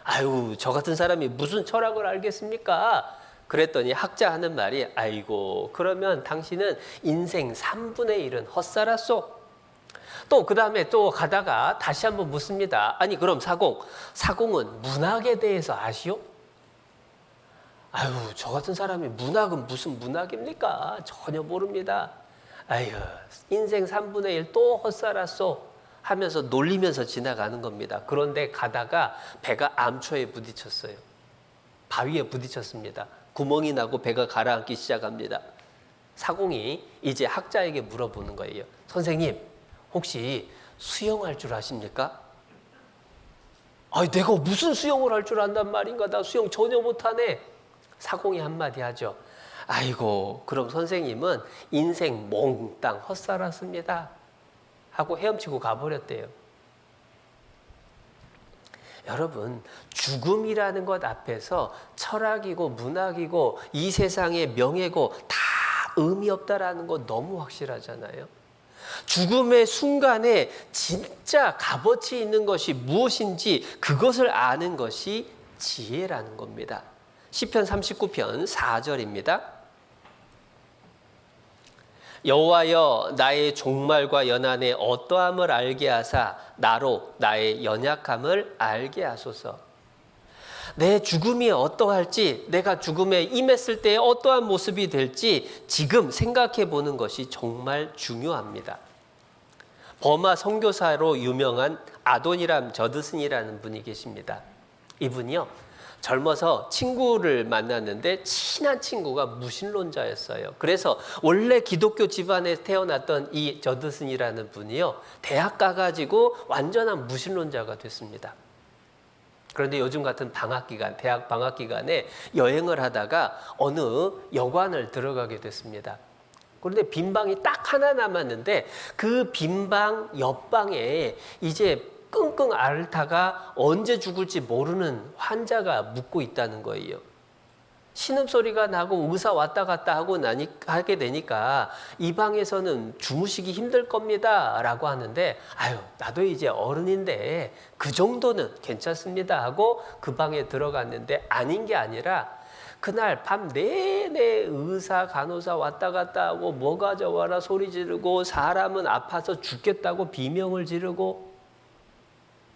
아유, 저 같은 사람이 무슨 철학을 알겠습니까? 그랬더니 학자 하는 말이, 아이고, 그러면 당신은 인생 3분의 1은 헛살았소. 또 그 다음에 또 가다가 다시 한번 묻습니다. 아니, 그럼 사공은 문학에 대해서 아시오? 아유, 저 같은 사람이 문학은 무슨 문학입니까? 전혀 모릅니다. 아유, 인생 3분의 1 또 헛살았소 하면서 놀리면서 지나가는 겁니다. 그런데 가다가 배가 암초에 부딪혔어요. 바위에 부딪혔습니다. 구멍이 나고 배가 가라앉기 시작합니다. 사공이 이제 학자에게 물어보는 거예요. 선생님, 혹시 수영할 줄 아십니까? 아니, 내가 무슨 수영을 할 줄 안단 말인가? 나 수영 전혀 못하네. 사공이 한마디 하죠. 아이고, 그럼 선생님은 인생 몽땅 헛살았습니다 하고 헤엄치고 가버렸대요. 여러분, 죽음이라는 것 앞에서 철학이고 문학이고 이 세상의 명예고 다 의미 없다라는 거 너무 확실하잖아요. 죽음의 순간에 진짜 값어치 있는 것이 무엇인지 그것을 아는 것이 지혜라는 겁니다. 시편 39편 4절입니다. 여호와여, 나의 종말과 연한의 어떠함을 알게 하사 나로 나의 연약함을 알게 하소서. 내 죽음이 어떠할지, 내가 죽음에 임했을 때 어떠한 모습이 될지 지금 생각해 보는 것이 정말 중요합니다. 버마 선교사로 유명한 아도니람 저드슨이라는 분이 계십니다. 이분이요, 젊어서 친구를 만났는데 친한 친구가 무신론자였어요. 그래서 원래 기독교 집안에 태어났던 이 저드슨이라는 분이요, 대학 가가지고 완전한 무신론자가 됐습니다. 그런데 요즘 같은 방학 기간, 대학 방학 기간에 여행을 하다가 어느 여관을 들어가게 됐습니다. 그런데 빈방이 딱 하나 남았는데 그 빈방 옆방에 이제 끙끙 앓다가 언제 죽을지 모르는 환자가 묵고 있다는 거예요. 신음소리가 나고 의사 왔다 갔다 하게 되니까 이 방에서는 주무시기 힘들 겁니다 라고 하는데, 아유, 나도 이제 어른인데 그 정도는 괜찮습니다 하고 그 방에 들어갔는데, 아닌 게 아니라 그날 밤 내내 의사 간호사 왔다 갔다 하고 뭐가 저와라 소리 지르고 사람은 아파서 죽겠다고 비명을 지르고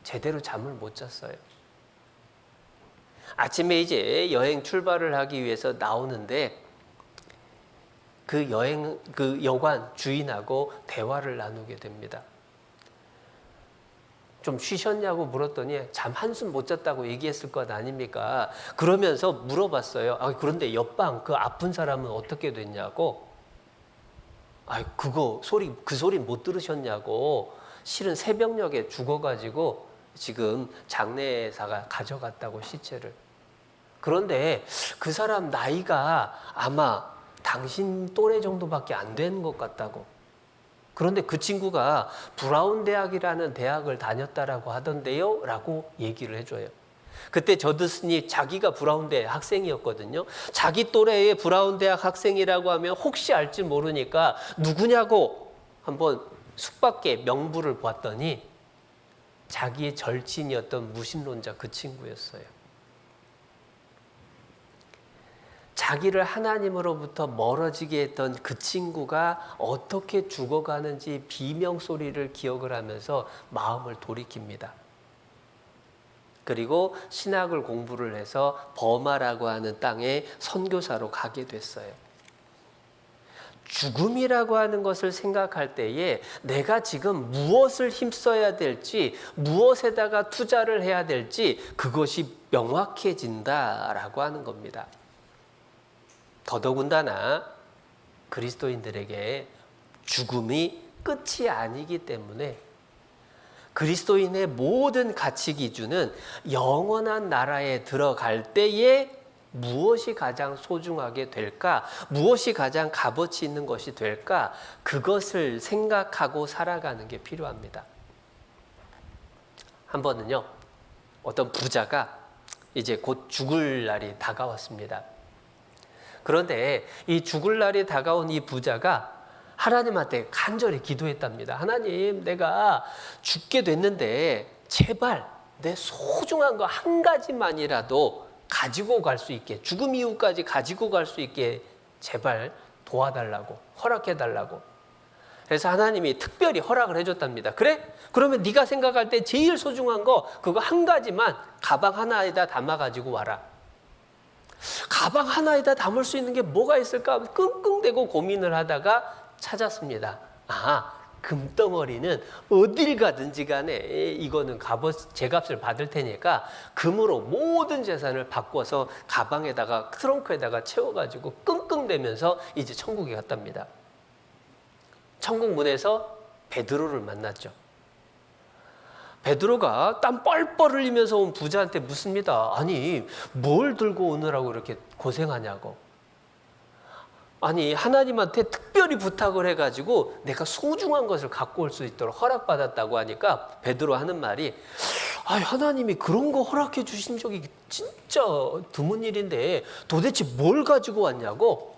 제대로 잠을 못 잤어요. 아침에 이제 여행 출발을 하기 위해서 나오는데 그 여관 주인하고 대화를 나누게 됩니다. 좀 쉬셨냐고 물었더니 잠 한숨 못 잤다고 얘기했을 것 아닙니까? 그러면서 물어봤어요. 아, 그런데 옆방 그 아픈 사람은 어떻게 됐냐고. 아, 그 소리 못 들으셨냐고. 실은 새벽녘에 죽어가지고 지금 장례사가 가져갔다고, 시체를. 그런데 그 사람 나이가 아마 당신 또래 정도밖에 안 되는 것 같다고. 그런데 그 친구가 브라운 대학이라는 대학을 다녔다라고 하던데요 라고 얘기를 해줘요. 그때 저드슨이 자기가 브라운 대학 학생이었거든요. 자기 또래의 브라운 대학 학생이라고 하면 혹시 알지 모르니까 누구냐고 한번 숙박계 명부를 봤더니 자기의 절친이었던 무신론자 그 친구였어요. 자기를 하나님으로부터 멀어지게 했던 그 친구가 어떻게 죽어가는지 비명소리를 기억을 하면서 마음을 돌이킵니다. 그리고 신학을 공부를 해서 버마라고 하는 땅에 선교사로 가게 됐어요. 죽음이라고 하는 것을 생각할 때에 내가 지금 무엇을 힘써야 될지, 무엇에다가 투자를 해야 될지 그것이 명확해진다라고 하는 겁니다. 더더군다나 그리스도인들에게 죽음이 끝이 아니기 때문에 그리스도인의 모든 가치 기준은 영원한 나라에 들어갈 때에 무엇이 가장 소중하게 될까? 무엇이 가장 값어치 있는 것이 될까? 그것을 생각하고 살아가는 게 필요합니다. 한 번은요, 어떤 부자가 이제 곧 죽을 날이 다가왔습니다. 그런데 이 죽을 날이 다가온 이 부자가 하나님한테 간절히 기도했답니다. 하나님, 내가 죽게 됐는데 제발 내 소중한 거 한 가지만이라도 가지고 갈 수 있게, 죽음 이후까지 가지고 갈 수 있게 제발 도와달라고, 허락해달라고. 그래서 하나님이 특별히 허락을 해줬답니다. 그래? 그러면 네가 생각할 때 제일 소중한 거 그거 한 가지만 가방 하나에다 담아가지고 와라. 가방 하나에다 담을 수 있는 게 뭐가 있을까 끙끙대고 고민을 하다가 찾았습니다. 아, 금덩어리는 어딜 가든지 간에 이거는 제값을 받을 테니까 금으로 모든 재산을 바꿔서 가방에다가 트렁크에다가 채워가지고 끙끙대면서 이제 천국에 갔답니다. 천국 문에서 베드로를 만났죠. 베드로가 땀 뻘뻘 흘리면서 온 부자한테 묻습니다. 아니, 뭘 들고 오느라고 이렇게 고생하냐고. 아니, 하나님한테 특별히 부탁을 해가지고 내가 소중한 것을 갖고 올 수 있도록 허락받았다고 하니까 베드로 하는 말이, 아, 하나님이 그런 거 허락해 주신 적이 진짜 드문 일인데 도대체 뭘 가지고 왔냐고.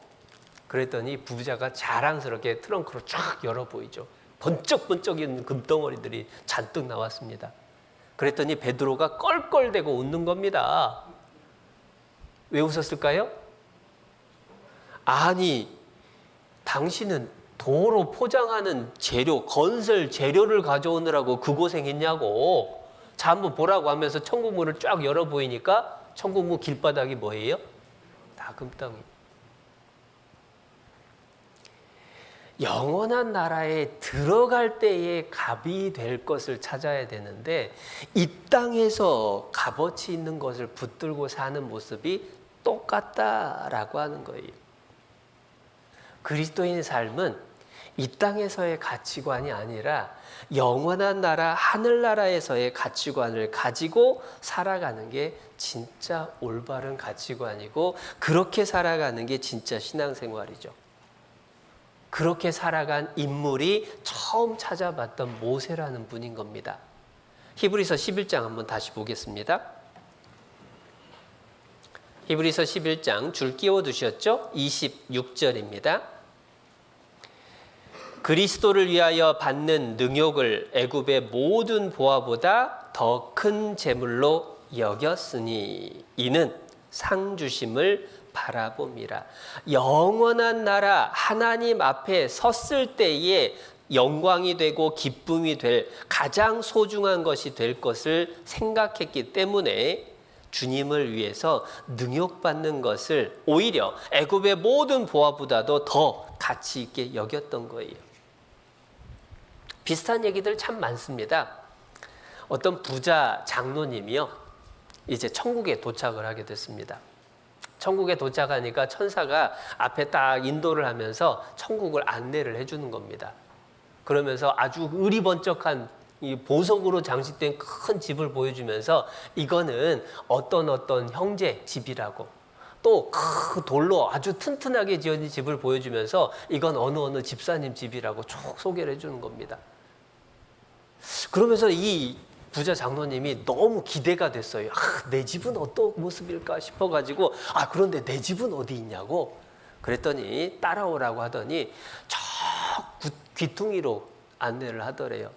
그랬더니 부자가 자랑스럽게 트렁크로 쫙 열어 보이죠. 번쩍번쩍이는 금덩어리들이 잔뜩 나왔습니다. 그랬더니 베드로가 껄껄대고 웃는 겁니다. 왜 웃었을까요? 아니, 당신은 도로 포장하는 재료, 건설 재료를 가져오느라고 그 고생했냐고. 자, 한번 보라고 하면서 천국 문을 쫙 열어 보이니까 천국 문 길바닥이 뭐예요? 다 금덩이. 영원한 나라에 들어갈 때에 값이 될 것을 찾아야 되는데 이 땅에서 값어치 있는 것을 붙들고 사는 모습이 똑같다라고 하는 거예요. 그리스도인의 삶은 이 땅에서의 가치관이 아니라 영원한 나라, 하늘나라에서의 가치관을 가지고 살아가는 게 진짜 올바른 가치관이고 그렇게 살아가는 게 진짜 신앙생활이죠. 그렇게 살아간 인물이 처음 찾아봤던 모세라는 분인 겁니다. 히브리서 11장 한번 다시 보겠습니다. 히브리서 11장 줄 끼워두셨죠? 26절입니다. 그리스도를 위하여 받는 능욕을 애굽의 모든 보화보다 더 큰 재물로 여겼으니 이는 상 주심을 바라봅니다. 영원한 나라 하나님 앞에 섰을 때에 영광이 되고 기쁨이 될 가장 소중한 것이 될 것을 생각했기 때문에 주님을 위해서 능욕받는 것을 오히려 애굽의 모든 보화보다도 더 가치 있게 여겼던 거예요. 비슷한 얘기들 참 많습니다. 어떤 부자 장로님이요, 이제 천국에 도착을 하게 됐습니다. 천국에 도착하니까 천사가 앞에 딱 인도를 하면서 천국을 안내를 해주는 겁니다. 그러면서 아주 의리번쩍한 이 보석으로 장식된 큰 집을 보여주면서 이거는 어떤 형제 집이라고, 또 그 돌로 아주 튼튼하게 지어진 집을 보여주면서 이건 어느 집사님 집이라고 쭉 소개를 해주는 겁니다. 그러면서 이 부자 장로님이 너무 기대가 됐어요. 내 집은 어떤 모습일까 싶어가지고 그런데 내 집은 어디 있냐고 그랬더니 따라오라고 하더니 저 귀퉁이로 안내를 하더래요.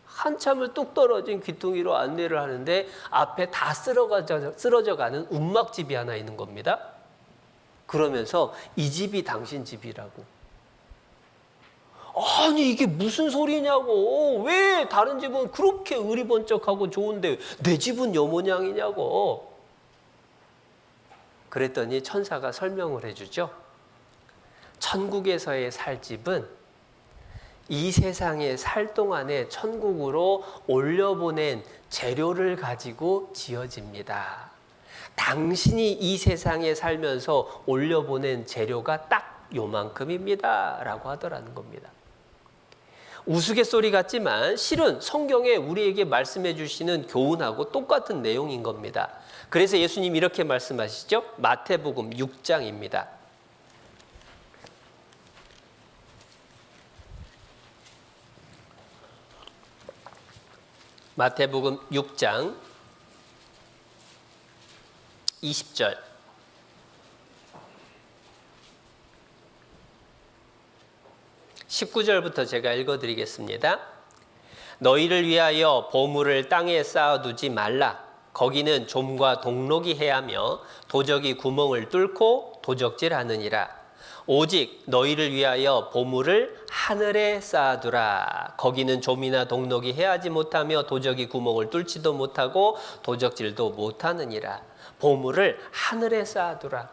한참을 뚝 떨어진 귀퉁이로 안내를 하는데 앞에 다 쓰러져가는 움막집이 하나 있는 겁니다. 그러면서 이 집이 당신 집이라고. 아니 이게 무슨 소리냐고. 왜 다른 집은 그렇게 의리번쩍하고 좋은데 내 집은 요 모양이냐고. 그랬더니 천사가 설명을 해주죠. 천국에서의 살 집은 이 세상에 살 동안에 천국으로 올려보낸 재료를 가지고 지어집니다. 당신이 이 세상에 살면서 올려보낸 재료가 딱 요만큼입니다 라고 하더라는 겁니다. 우스갯소리 같지만 실은 성경에 우리에게 말씀해 주시는 교훈하고 똑같은 내용인 겁니다. 그래서 예수님 이렇게 말씀하시죠. 마태복음 6장입니다. 마태복음 6장 20절. (19절부터) 제가 읽어드리겠습니다. 너희를 위하여 보물을 땅에 쌓아두지 말라. 거기는 좀과 동록이 해하며 도적이 구멍을 뚫고 도적질하느니라. 오직 너희를 위하여 보물을 하늘에 쌓아두라. 거기는 좀이나 동록이 해하지 못하며 도적이 구멍을 뚫지도 못하고 도적질도 못하느니라. 보물을 하늘에 쌓아두라.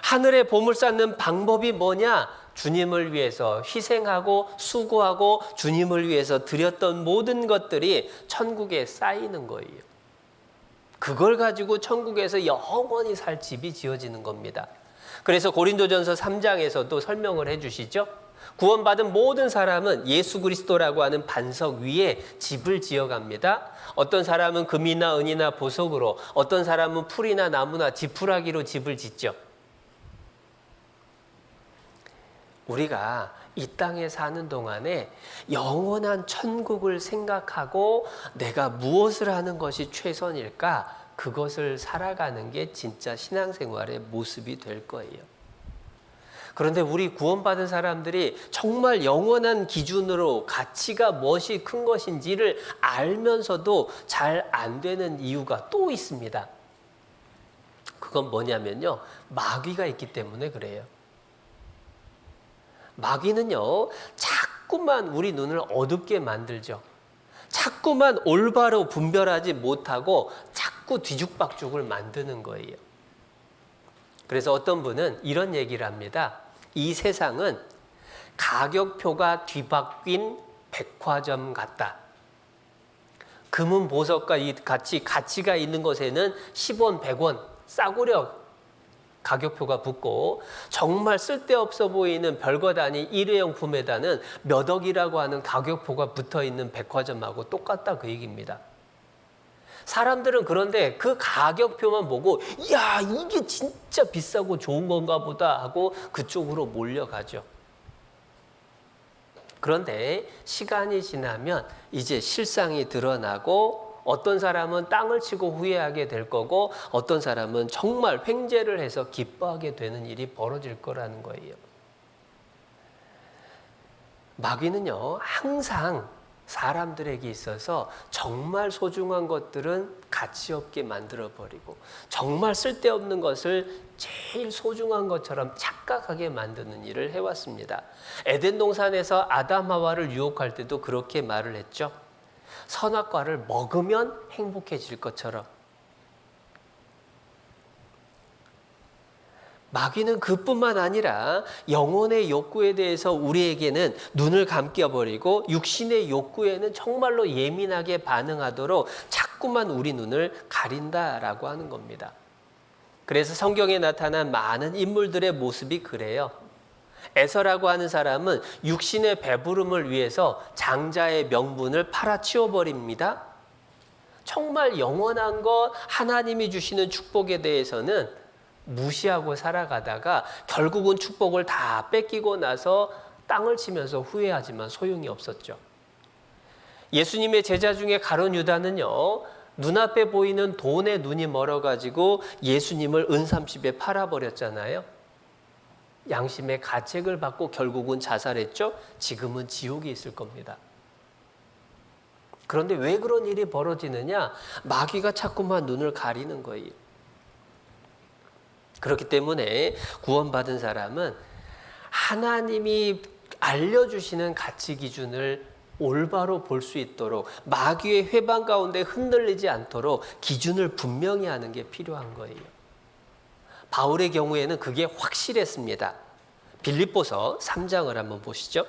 하늘에 보물 쌓는 방법이 뭐냐? 주님을 위해서 희생하고 수고하고 주님을 위해서 드렸던 모든 것들이 천국에 쌓이는 거예요. 그걸 가지고 천국에서 영원히 살 집이 지어지는 겁니다. 그래서 고린도전서 3장에서도 설명을 해주시죠. 구원받은 모든 사람은 예수 그리스도라고 하는 반석 위에 집을 지어갑니다. 어떤 사람은 금이나 은이나 보석으로, 어떤 사람은 풀이나 나무나 지푸라기로 집을 짓죠. 우리가 이 땅에 사는 동안에 영원한 천국을 생각하고 내가 무엇을 하는 것이 최선일까? 그것을 살아가는 게 진짜 신앙생활의 모습이 될 거예요. 그런데 우리 구원받은 사람들이 정말 영원한 기준으로 가치가 무엇이 큰 것인지를 알면서도 잘 안 되는 이유가 또 있습니다. 그건 뭐냐면요, 마귀가 있기 때문에 그래요. 마귀는요, 자꾸만 우리 눈을 어둡게 만들죠. 자꾸만 올바로 분별하지 못하고 자꾸 뒤죽박죽을 만드는 거예요. 그래서 어떤 분은 이런 얘기를 합니다. 이 세상은 가격표가 뒤바뀐 백화점 같다. 금은 보석과 가치가 있는 것에는 10원, 100원 싸구려 가격표가 붙고, 정말 쓸데없어 보이는 별것 아닌 일회용품에다는 몇 억이라고 하는 가격표가 붙어있는 백화점하고 똑같다, 그 얘기입니다. 사람들은 그런데 그 가격표만 보고 야, 이게 진짜 비싸고 좋은 건가 보다 하고 그쪽으로 몰려가죠. 그런데 시간이 지나면 이제 실상이 드러나고, 어떤 사람은 땅을 치고 후회하게 될 거고, 어떤 사람은 정말 횡재를 해서 기뻐하게 되는 일이 벌어질 거라는 거예요. 마귀는요, 항상 사람들에게 있어서 정말 소중한 것들은 가치 없게 만들어버리고, 정말 쓸데없는 것을 제일 소중한 것처럼 착각하게 만드는 일을 해왔습니다. 에덴 동산에서 아담 하와를 유혹할 때도 그렇게 말을 했죠. 선악과를 먹으면 행복해질 것처럼. 마귀는 그뿐만 아니라 영혼의 욕구에 대해서 우리에게는 눈을 감겨버리고, 육신의 욕구에는 정말로 예민하게 반응하도록 자꾸만 우리 눈을 가린다라고 하는 겁니다. 그래서 성경에 나타난 많은 인물들의 모습이 그래요. 에서라고 하는 사람은 육신의 배부름을 위해서 장자의 명분을 팔아치워버립니다. 정말 영원한 것, 하나님이 주시는 축복에 대해서는 무시하고 살아가다가 결국은 축복을 다 뺏기고 나서 땅을 치면서 후회하지만 소용이 없었죠. 예수님의 제자 중에 가룟 유다는요, 눈앞에 보이는 돈에 눈이 멀어가지고 예수님을 은30에 팔아버렸잖아요. 양심의 가책을 받고 결국은 자살했죠. 지금은 지옥에 있을 겁니다. 그런데 왜 그런 일이 벌어지느냐? 마귀가 자꾸만 눈을 가리는 거예요. 그렇기 때문에 구원받은 사람은 하나님이 알려주시는 가치 기준을 올바로 볼 수 있도록, 마귀의 회방 가운데 흔들리지 않도록 기준을 분명히 하는 게 필요한 거예요. 바울의 경우에는 그게 확실했습니다. 빌립보서 3장을 한번 보시죠.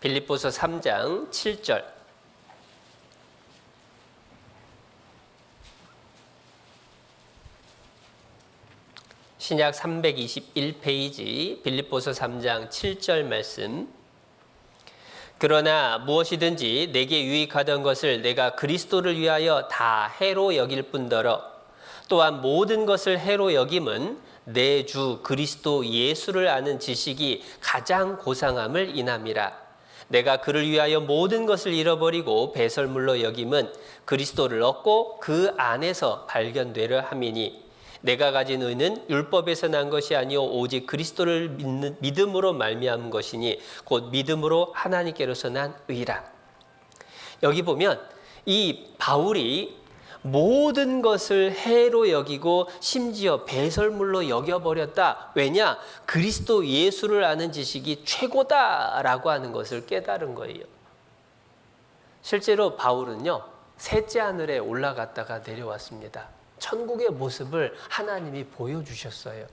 빌립보서 3장 7절. 신약 321페이지 빌립보서 3장 7절 말씀. 그러나 무엇이든지 내게 유익하던 것을 내가 그리스도를 위하여 다 해로 여길 뿐더러 또한 모든 것을 해로 여김은 내 주 그리스도 예수를 아는 지식이 가장 고상함을 인함이라. 내가 그를 위하여 모든 것을 잃어버리고 배설물로 여김은 그리스도를 얻고 그 안에서 발견되려 함이니, 내가 가진 의는 율법에서 난 것이 아니요 오직 그리스도를 믿음으로 말미암은 것이니 곧 믿음으로 하나님께로서 난 의라. 여기 보면 이 바울이 모든 것을 해로 여기고 심지어 배설물로 여겨버렸다. 왜냐? 그리스도 예수를 아는 지식이 최고다라고 하는 것을 깨달은 거예요. 실제로 바울은요, 셋째 하늘에 올라갔다가 내려왔습니다. 천국의 모습을 하나님이 보여주셨어요.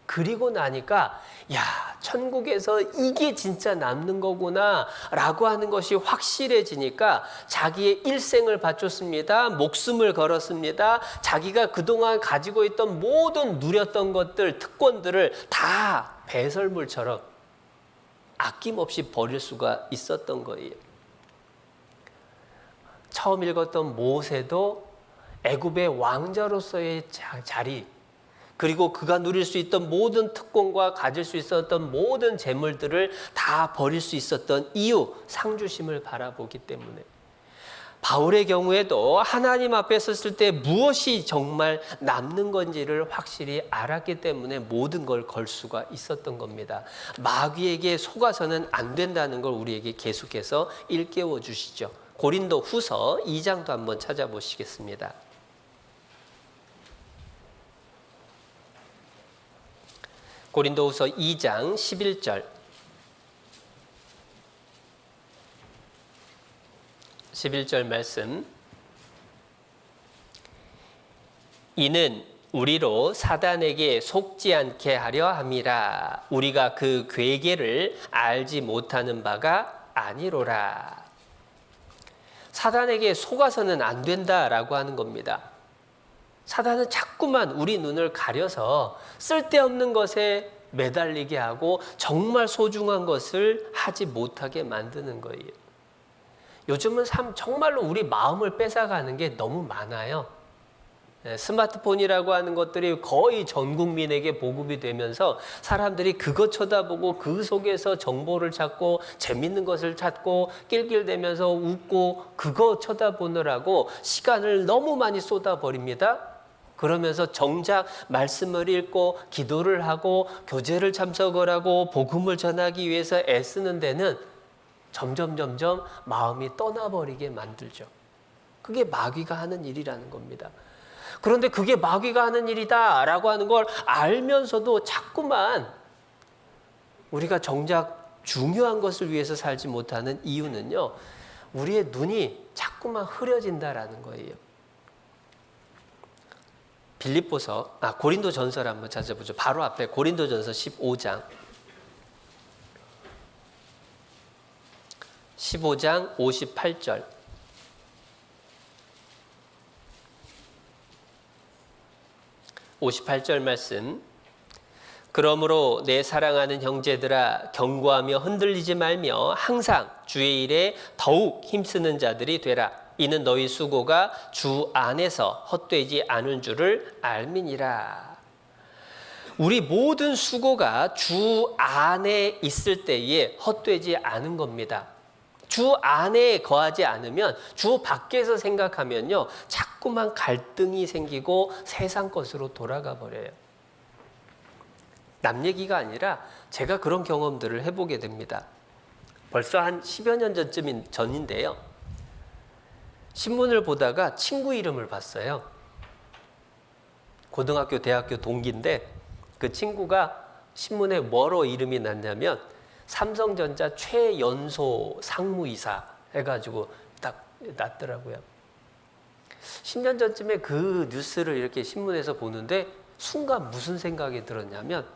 그리고 나니까 야, 천국에서 이게 진짜 남는 거구나 라고 하는 것이 확실해지니까 자기의 일생을 바쳤습니다. 목숨을 걸었습니다. 자기가 그동안 가지고 있던 모든 누렸던 것들, 특권들을 다 배설물처럼 아낌없이 버릴 수가 있었던 거예요. 처음 읽었던 모세도 애굽의 왕자로서의 자리, 그리고 그가 누릴 수 있던 모든 특권과 가질 수 있었던 모든 재물들을 다 버릴 수 있었던 이유, 상주심을 바라보기 때문에. 바울의 경우에도 하나님 앞에 섰을 때 무엇이 정말 남는 건지를 확실히 알았기 때문에 모든 걸 걸 수가 있었던 겁니다. 마귀에게 속아서는 안 된다는 걸 우리에게 계속해서 일깨워 주시죠. 고린도 후서 2장도 한번 찾아보시겠습니다. 고린도후서 2장 11절. 11절 말씀. 이는 우리로 사단에게 속지 않게 하려 함이라. 우리가 그 괴계를 알지 못하는 바가 아니로라. 사단에게 속아서는 안 된다라고 하는 겁니다. 사단은 자꾸만 우리 눈을 가려서 쓸데없는 것에 매달리게 하고 정말 소중한 것을 하지 못하게 만드는 거예요. 요즘은 정말로 우리 마음을 뺏어가는 게 너무 많아요. 스마트폰이라고 하는 것들이 거의 전 국민에게 보급이 되면서 사람들이 그것 쳐다보고 그 속에서 정보를 찾고 재밌는 것을 찾고 낄낄대면서 웃고 그거 쳐다보느라고 시간을 너무 많이 쏟아버립니다. 그러면서 정작 말씀을 읽고 기도를 하고 교제를 참석을 하고 복음을 전하기 위해서 애쓰는 데는 점점 마음이 떠나버리게 만들죠. 그게 마귀가 하는 일이라는 겁니다. 그런데 그게 마귀가 하는 일이다라고 하는 걸 알면서도 자꾸만 우리가 정작 중요한 것을 위해서 살지 못하는 이유는요, 우리의 눈이 자꾸만 흐려진다라는 거예요. 고린도전서를 한번 찾아보죠. 바로 앞에 고린도전서 15장 58절. 58절 말씀. 그러므로 내 사랑하는 형제들아, 경고하며 흔들리지 말며 항상 주의 일에 더욱 힘쓰는 자들이 되라. 이는 너희 수고가 주 안에서 헛되지 않은 줄을 알미니라. 우리 모든 수고가 주 안에 있을 때에 헛되지 않은 겁니다. 주 안에 거하지 않으면 주 밖에서 생각하면요, 자꾸만 갈등이 생기고 세상 것으로 돌아가 버려요. 남 얘기가 아니라 제가 그런 경험들을 해보게 됩니다. 벌써 한 10여 년 전인데요. 신문을 보다가 친구 이름을 봤어요. 고등학교, 대학교 동기인데 그 친구가 신문에 뭐로 이름이 났냐면 삼성전자 최연소 상무이사 해가지고 딱 났더라고요. 10년 전쯤에 그 뉴스를 이렇게 신문에서 보는데 순간 무슨 생각이 들었냐면,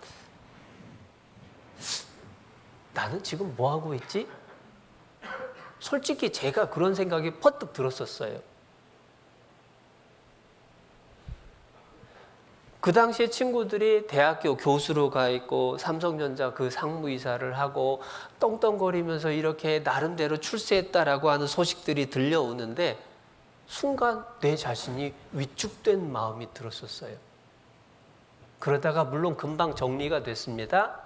나는 지금 뭐 하고 있지? 솔직히 제가 그런 생각이 퍼뜩 들었었어요. 그 당시에 친구들이 대학교 교수로 가 있고 삼성전자 그 상무이사를 하고 떵떵거리면서 이렇게 나름대로 출세했다라고 하는 소식들이 들려오는데 순간 내 자신이 위축된 마음이 들었었어요. 그러다가 물론 금방 정리가 됐습니다.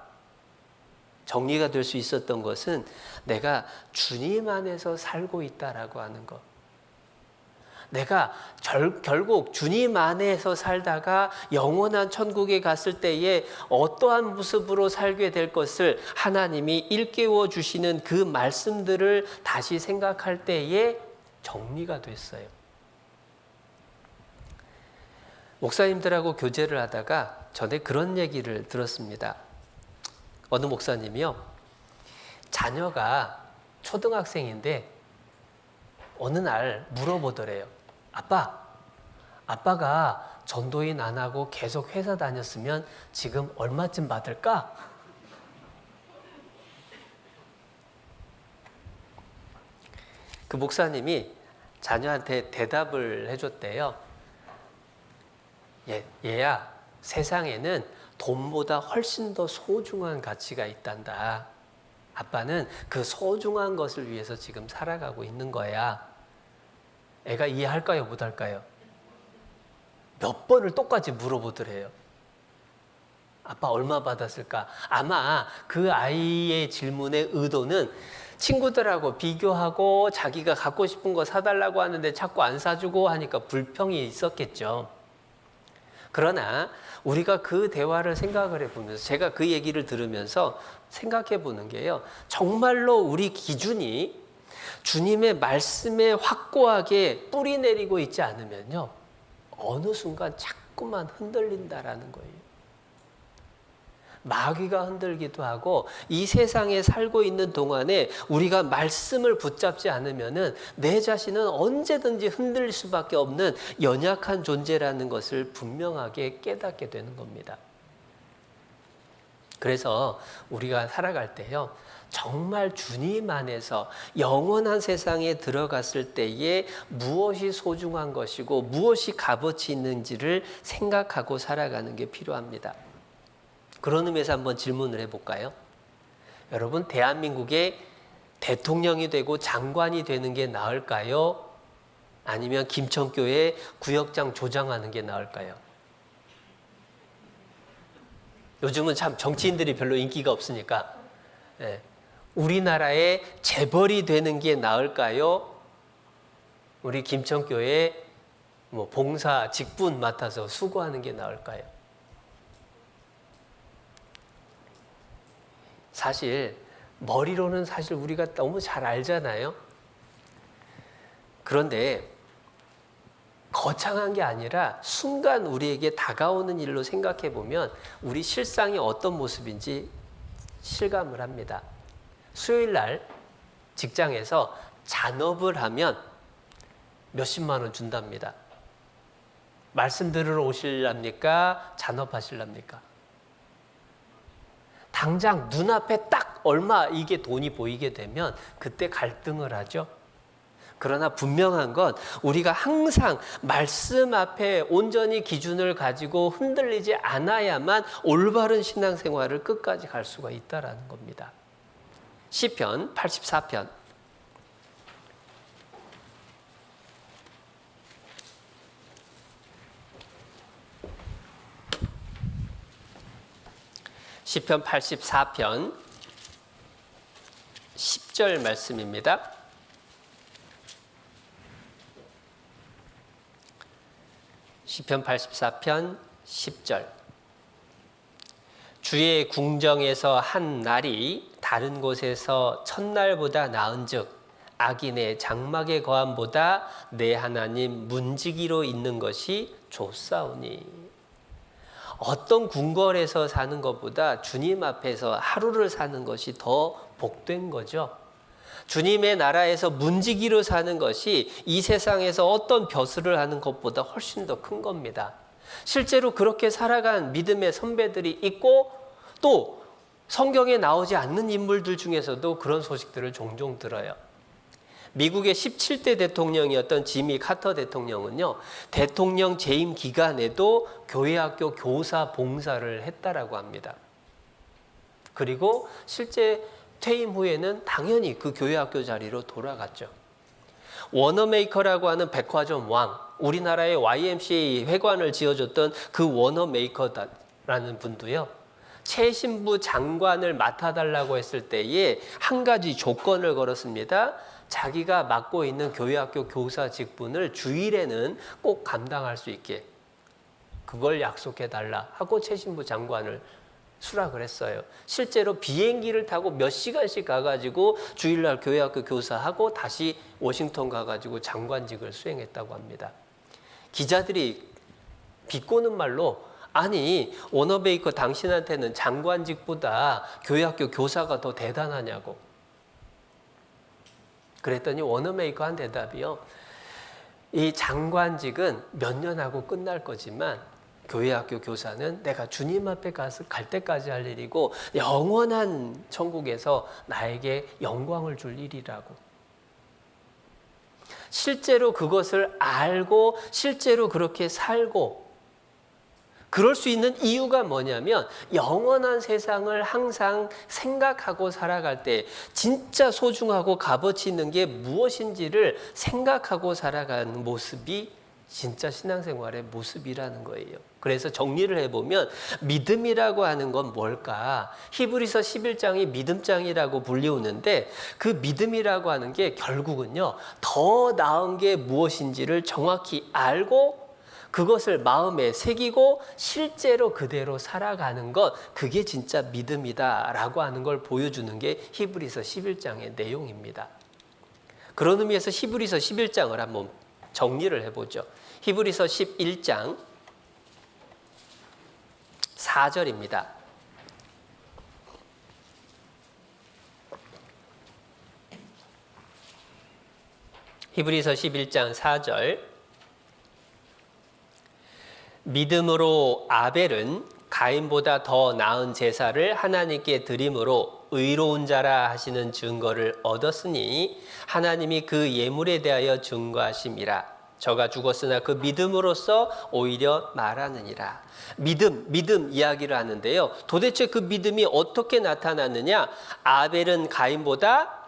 정리가 될 수 있었던 것은 내가 주님 안에서 살고 있다라고 하는 것. 내가 결국 주님 안에서 살다가 영원한 천국에 갔을 때에 어떠한 모습으로 살게 될 것을 하나님이 일깨워 주시는 그 말씀들을 다시 생각할 때에 정리가 됐어요. 목사님들하고 교제를 하다가 전에 그런 얘기를 들었습니다. 어느 목사님이요, 자녀가 초등학생인데 어느 날 물어보더래요. 아빠가 전도인 안 하고 계속 회사 다녔으면 지금 얼마쯤 받을까? 그 목사님이 자녀한테 대답을 해줬대요. 얘야, 세상에는 돈보다 훨씬 더 소중한 가치가 있단다. 아빠는 그 소중한 것을 위해서 지금 살아가고 있는 거야. 애가 이해할까요? 못할까요? 몇 번을 똑같이 물어보더래요. 아빠 얼마 받았을까? 아마 그 아이의 질문의 의도는 친구들하고 비교하고 자기가 갖고 싶은 거 사달라고 하는데 자꾸 안 사주고 하니까 불평이 있었겠죠. 그러나 우리가 그 대화를 생각을 해보면서, 제가 그 얘기를 들으면서 생각해 보는 게요, 정말로 우리 기준이 주님의 말씀에 확고하게 뿌리 내리고 있지 않으면요, 어느 순간 자꾸만 흔들린다라는 거예요. 마귀가 흔들기도 하고 이 세상에 살고 있는 동안에 우리가 말씀을 붙잡지 않으면은 내 자신은 언제든지 흔들릴 수밖에 없는 연약한 존재라는 것을 분명하게 깨닫게 되는 겁니다. 그래서 우리가 살아갈 때요, 정말 주님 안에서 영원한 세상에 들어갔을 때에 무엇이 소중한 것이고 무엇이 값어치 있는지를 생각하고 살아가는 게 필요합니다. 그런 의미에서 한번 질문을 해볼까요? 여러분, 대한민국의 대통령이 되고 장관이 되는 게 나을까요? 아니면 김천교회 구역장 조장하는 게 나을까요? 요즘은 참 정치인들이 별로 인기가 없으니까 우리나라의 재벌이 되는 게 나을까요? 우리 김천교회 봉사 직분 맡아서 수고하는 게 나을까요? 사실 머리로는 사실 우리가 너무 잘 알잖아요. 그런데 거창한 게 아니라 순간 우리에게 다가오는 일로 생각해 보면 우리 실상이 어떤 모습인지 실감을 합니다. 수요일 날 직장에서 잔업을 하면 몇십만 원 준답니다. 말씀 들으러 오실랍니까? 잔업하실랍니까? 당장 눈앞에 딱 얼마 이게 돈이 보이게 되면 그때 갈등을 하죠. 그러나 분명한 건 우리가 항상 말씀 앞에 온전히 기준을 가지고 흔들리지 않아야만 올바른 신앙생활을 끝까지 갈 수가 있다는 겁니다. 시편 84편 시편 84편 10절 말씀입니다. 시편 84편 10절 주의 궁정에서 한 날이 다른 곳에서 첫날보다 나은즉 악인의 장막의 거함보다 내 하나님 문지기로 있는 것이 좋사오니. 어떤 궁궐에서 사는 것보다 주님 앞에서 하루를 사는 것이 더 복된 거죠. 주님의 나라에서 문지기로 사는 것이 이 세상에서 어떤 벼슬을 하는 것보다 훨씬 더 큰 겁니다. 실제로 그렇게 살아간 믿음의 선배들이 있고 또 성경에 나오지 않는 인물들 중에서도 그런 소식들을 종종 들어요. 미국의 17대 대통령이었던 지미 카터 대통령은요, 대통령 재임 기간에도 교회학교 교사 봉사를 했다라고 합니다. 그리고 실제 퇴임 후에는 당연히 그 교회학교 자리로 돌아갔죠. 워너메이커라고 하는 백화점 왕, 우리나라의 YMCA 회관을 지어줬던 그 워너메이커라는 분도요, 최신부 장관을 맡아달라고 했을 때에 한 가지 조건을 걸었습니다. 자기가 맡고 있는 교회학교 교사 직분을 주일에는 꼭 감당할 수 있게 그걸 약속해달라 하고 최신부 장관을 수락을 했어요. 실제로 비행기를 타고 몇 시간씩 가가지고 주일날 교회학교 교사하고 다시 워싱턴 가가지고 장관직을 수행했다고 합니다. 기자들이 비꼬는 말로 아니 워너베이커 당신한테는 장관직보다 교회학교 교사가 더 대단하냐고. 그랬더니 워너메이커 한 대답이요. 이 장관직은 몇 년 하고 끝날 거지만 교회학교 교사는 내가 주님 앞에 가서 갈 때까지 할 일이고 영원한 천국에서 나에게 영광을 줄 일이라고. 실제로 그것을 알고 실제로 그렇게 살고 그럴 수 있는 이유가 뭐냐면 영원한 세상을 항상 생각하고 살아갈 때 진짜 소중하고 값어치 있는 게 무엇인지를 생각하고 살아가는 모습이 진짜 신앙생활의 모습이라는 거예요. 그래서 정리를 해보면 믿음이라고 하는 건 뭘까? 히브리서 11장이 믿음장이라고 불리우는데 그 믿음이라고 하는 게 결국은요, 더 나은 게 무엇인지를 정확히 알고 그것을 마음에 새기고 실제로 그대로 살아가는 것, 그게 진짜 믿음이다라고 하는 걸 보여주는 게 히브리서 11장의 내용입니다. 그런 의미에서 히브리서 11장을 한번 정리를 해보죠. 히브리서 11장 4절입니다. 히브리서 11장 4절. 믿음으로 아벨은 가인보다 더 나은 제사를 하나님께 드림으로 의로운 자라 하시는 증거를 얻었으니 하나님이 그 예물에 대하여 증거하심이라. 저가 죽었으나 그 믿음으로써 오히려 말하느니라. 믿음 이야기를 하는데요. 도대체 그 믿음이 어떻게 나타났느냐? 아벨은 가인보다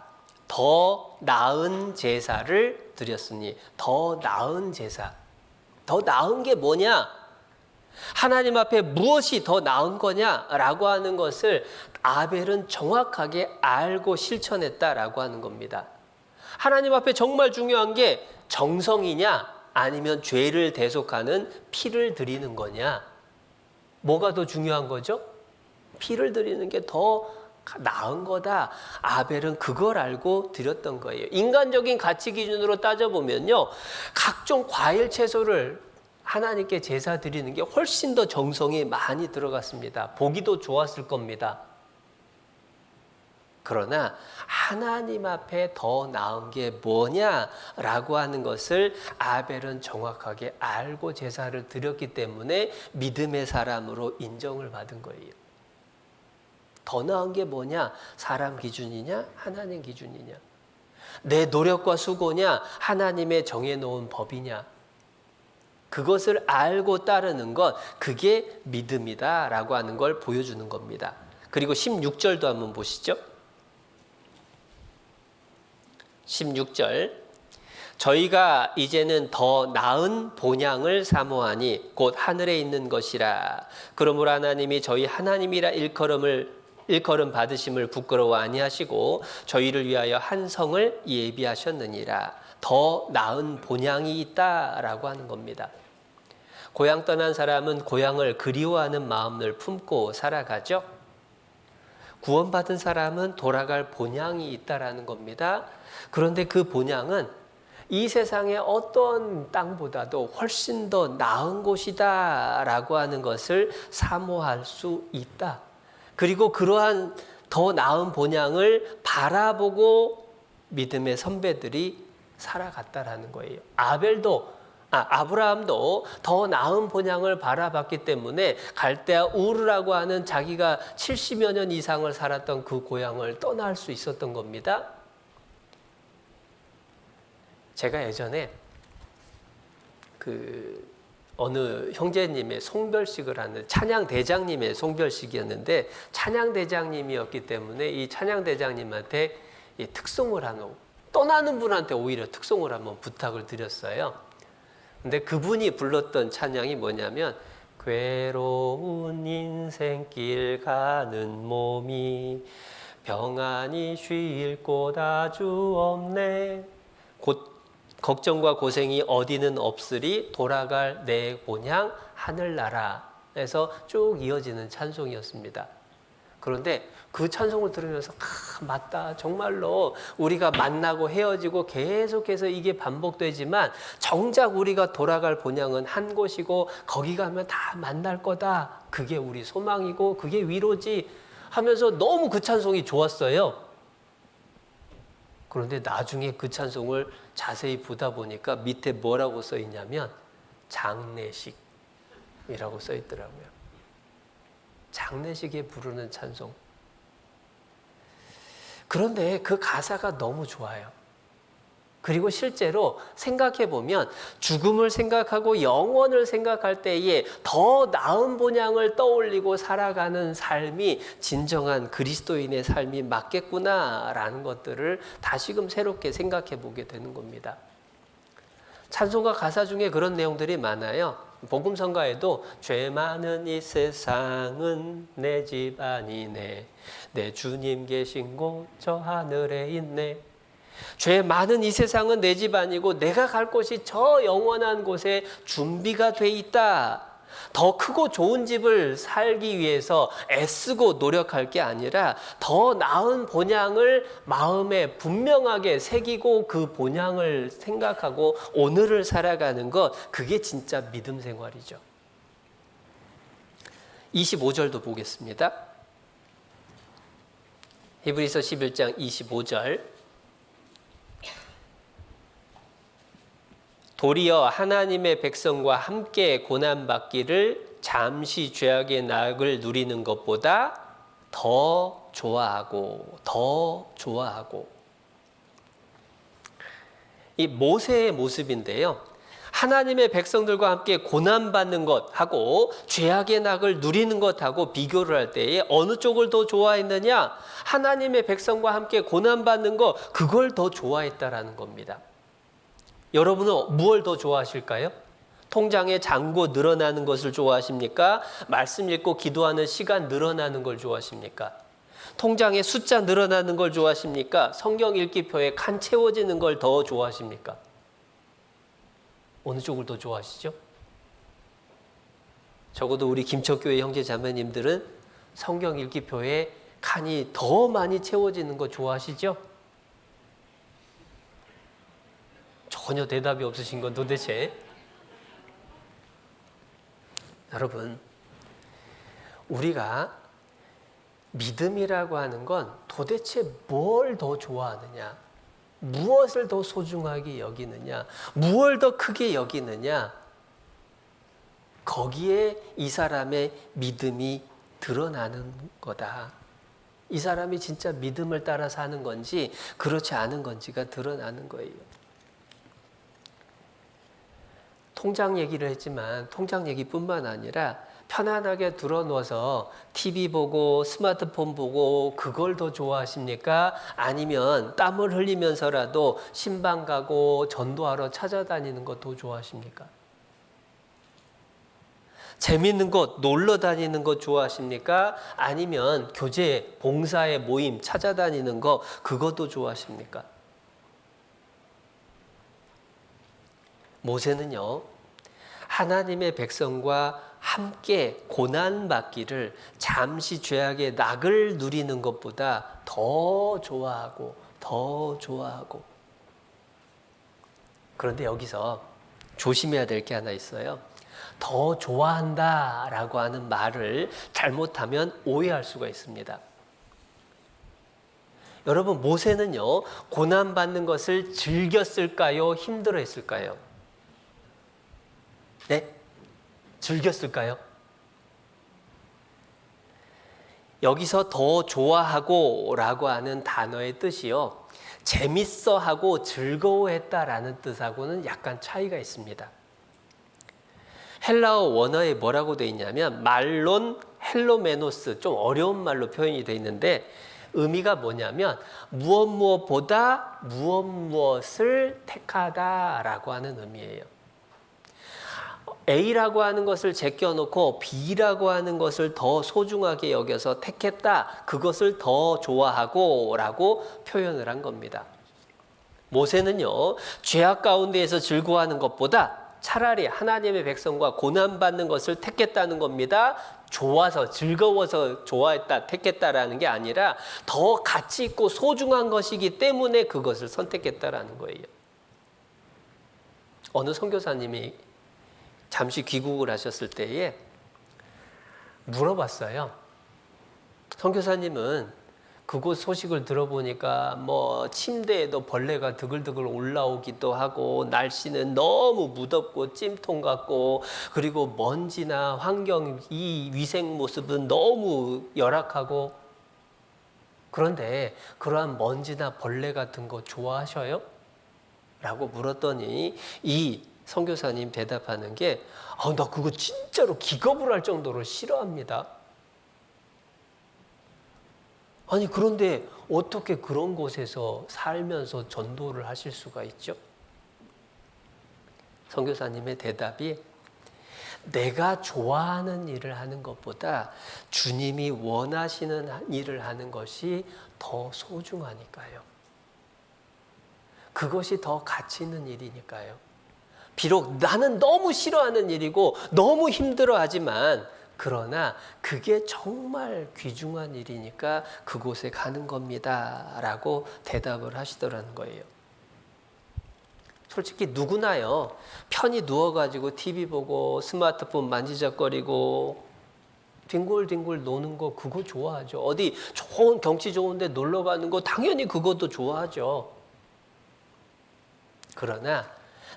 더 나은 제사를 드렸으니. 더 나은 제사. 더 나은 게 뭐냐? 하나님 앞에 무엇이 더 나은 거냐라고 하는 것을 아벨은 정확하게 알고 실천했다라고 하는 겁니다. 하나님 앞에 정말 중요한 게 정성이냐 아니면 죄를 대속하는 피를 드리는 거냐? 뭐가 더 중요한 거죠? 피를 드리는 게 더 나은 거다. 아벨은 그걸 알고 드렸던 거예요. 인간적인 가치 기준으로 따져보면요, 각종 과일 채소를 하나님께 제사 드리는 게 훨씬 더 정성이 많이 들어갔습니다. 보기도 좋았을 겁니다. 그러나 하나님 앞에 더 나은 게 뭐냐라고 하는 것을 아벨은 정확하게 알고 제사를 드렸기 때문에 믿음의 사람으로 인정을 받은 거예요. 더 나은 게 뭐냐? 사람 기준이냐? 하나님 기준이냐? 내 노력과 수고냐? 하나님의 정해놓은 법이냐? 그것을 알고 따르는 것, 그게 믿음이다라고 하는 걸 보여주는 겁니다. 그리고 16절도 한번 보시죠. 16절. 저희가 이제는 더 나은 본향을 사모하니 곧 하늘에 있는 것이라. 그러므로 하나님이 저희 하나님이라 일컬음 받으심을 부끄러워 아니하시고 저희를 위하여 한 성을 예비하셨느니라. 더 나은 본향이 있다라고 하는 겁니다. 고향 떠난 사람은 고향을 그리워하는 마음을 품고 살아가죠. 구원받은 사람은 돌아갈 본향이 있다라는 겁니다. 그런데 그 본향은 이 세상의 어떤 땅보다도 훨씬 더 나은 곳이다라고 하는 것을 사모할 수 있다. 그리고 그러한 더 나은 본향을 바라보고 믿음의 선배들이 살아갔다라는 거예요. 아브라함도 더 나은 본향을 바라봤기 때문에 갈대아 우르라고 하는 자기가 70여 년 이상을 살았던 그 고향을 떠날 수 있었던 겁니다. 제가 예전에 어느 형제님의 송별식을 하는 찬양대장님의 송별식이었는데, 찬양대장님이었기 때문에 이 찬양대장님한테 이 특송을 떠나는 분한테 오히려 특송을 한번 부탁을 드렸어요. 근데 그분이 불렀던 찬양이 뭐냐면, 괴로운 인생길 가는 몸이 평안히 쉴 곳 아주 없네. 걱정과 고생이 어디는 없으리 돌아갈 내 본향 하늘나라에서 쭉 이어지는 찬송이었습니다. 그런데 그 찬송을 들으면서 맞다, 정말로 우리가 만나고 헤어지고 계속해서 이게 반복되지만 정작 우리가 돌아갈 본향은 한 곳이고 거기 가면 다 만날 거다, 그게 우리 소망이고 그게 위로지 하면서 너무 그 찬송이 좋았어요. 그런데 나중에 그 찬송을 자세히 보다 보니까 밑에 뭐라고 써 있냐면 장례식이라고 써 있더라고요. 장례식에 부르는 찬송. 그런데 그 가사가 너무 좋아요. 그리고 실제로 생각해 보면 죽음을 생각하고 영원을 생각할 때에 더 나은 본향을 떠올리고 살아가는 삶이 진정한 그리스도인의 삶이 맞겠구나라는 것들을 다시금 새롭게 생각해 보게 되는 겁니다. 찬송가 가사 중에 그런 내용들이 많아요. 복음성가에도 죄 많은 이 세상은 내 집 아니네, 내 주님 계신 곳 저 하늘에 있네. 죄 많은 이 세상은 내 집 아니고 내가 갈 곳이 저 영원한 곳에 준비가 돼 있다. 더 크고 좋은 집을 살기 위해서 애쓰고 노력할 게 아니라 더 나은 본향을 마음에 분명하게 새기고 그 본향을 생각하고 오늘을 살아가는 것, 그게 진짜 믿음 생활이죠. 25절도 보겠습니다. 히브리서 11장 25절. 도리어 하나님의 백성과 함께 고난받기를 잠시 죄악의 낙을 누리는 것보다 더 좋아하고 이 모세의 모습인데요. 하나님의 백성들과 함께 고난받는 것하고 죄악의 낙을 누리는 것하고 비교를 할 때에 어느 쪽을 더 좋아했느냐? 하나님의 백성과 함께 고난받는 것, 그걸 더 좋아했다라는 겁니다. 여러분은 무엇을 더 좋아하실까요? 통장에 잔고 늘어나는 것을 좋아하십니까? 말씀 읽고 기도하는 시간 늘어나는 걸 좋아하십니까? 통장에 숫자 늘어나는 걸 좋아하십니까? 성경 읽기표에 칸 채워지는 걸 더 좋아하십니까? 어느 쪽을 더 좋아하시죠? 적어도 우리 김천교회 형제 자매님들은 성경 읽기표에 칸이 더 많이 채워지는 거 좋아하시죠? 전혀 대답이 없으신 건 도대체. 여러분, 우리가 믿음이라고 하는 건 도대체 뭘 더 좋아하느냐? 무엇을 더 소중하게 여기느냐? 무엇을 더 크게 여기느냐? 거기에 이 사람의 믿음이 드러나는 거다. 이 사람이 진짜 믿음을 따라 사는 건지 그렇지 않은 건지가 드러나는 거예요. 통장 얘기를 했지만 통장 얘기뿐만 아니라 편안하게 들어누워서 TV 보고 스마트폰 보고 그걸 더 좋아하십니까? 아니면 땀을 흘리면서라도 신방 가고 전도하러 찾아다니는 것 더 좋아하십니까? 재밌는 곳 놀러 다니는 것 좋아하십니까? 아니면 교제 봉사의 모임 찾아다니는 거 그것도 좋아하십니까? 모세는요, 하나님의 백성과 함께 고난받기를 잠시 죄악의 낙을 누리는 것보다 더 좋아하고. 그런데 여기서 조심해야 될 게 하나 있어요. 더 좋아한다라고 하는 말을 잘못하면 오해할 수가 있습니다. 여러분, 모세는요, 고난받는 것을 즐겼을까요? 힘들어했을까요? 네? 즐겼을까요? 여기서 더 좋아하고 라고 하는 단어의 뜻이요, 재밌어하고 즐거워했다라는 뜻하고는 약간 차이가 있습니다. 헬라어 원어에 뭐라고 되어 있냐면 말론 헬로메노스, 좀 어려운 말로 표현이 되어 있는데 의미가 뭐냐면 무엇보다 무엇을 택하다라고 하는 의미예요. A라고 하는 것을 제껴놓고 B라고 하는 것을 더 소중하게 여겨서 택했다. 그것을 더 좋아하고 라고 표현을 한 겁니다. 모세는요, 죄악 가운데에서 즐거워하는 것보다 차라리 하나님의 백성과 고난받는 것을 택했다는 겁니다. 좋아서, 즐거워서 좋아했다, 택했다라는 게 아니라 더 가치 있고 소중한 것이기 때문에 그것을 선택했다라는 거예요. 어느 선교사님이 잠시 귀국을 하셨을 때에 물어봤어요. 선교사님은 그곳 소식을 들어보니까 뭐 침대에도 벌레가 드글드글 올라오기도 하고 날씨는 너무 무덥고 찜통 같고 그리고 먼지나 환경 이 위생 모습은 너무 열악하고 그런데 그러한 먼지나 벌레 같은 거 좋아하셔요? 라고 물었더니 이 선교사님 대답하는 게 나 그거 진짜로 기겁을 할 정도로 싫어합니다. 아니 그런데 어떻게 그런 곳에서 살면서 전도를 하실 수가 있죠? 선교사님의 대답이 내가 좋아하는 일을 하는 것보다 주님이 원하시는 일을 하는 것이 더 소중하니까요. 그것이 더 가치 있는 일이니까요. 비록 나는 너무 싫어하는 일이고 너무 힘들어하지만 그러나 그게 정말 귀중한 일이니까 그곳에 가는 겁니다 라고 대답을 하시더라는 거예요. 솔직히 누구나요, 편히 누워가지고 TV 보고 스마트폰 만지작거리고 뒹굴뒹굴 노는 거 그거 좋아하죠. 어디 좋은 경치 좋은데 놀러 가는 거 당연히 그것도 좋아하죠. 그러나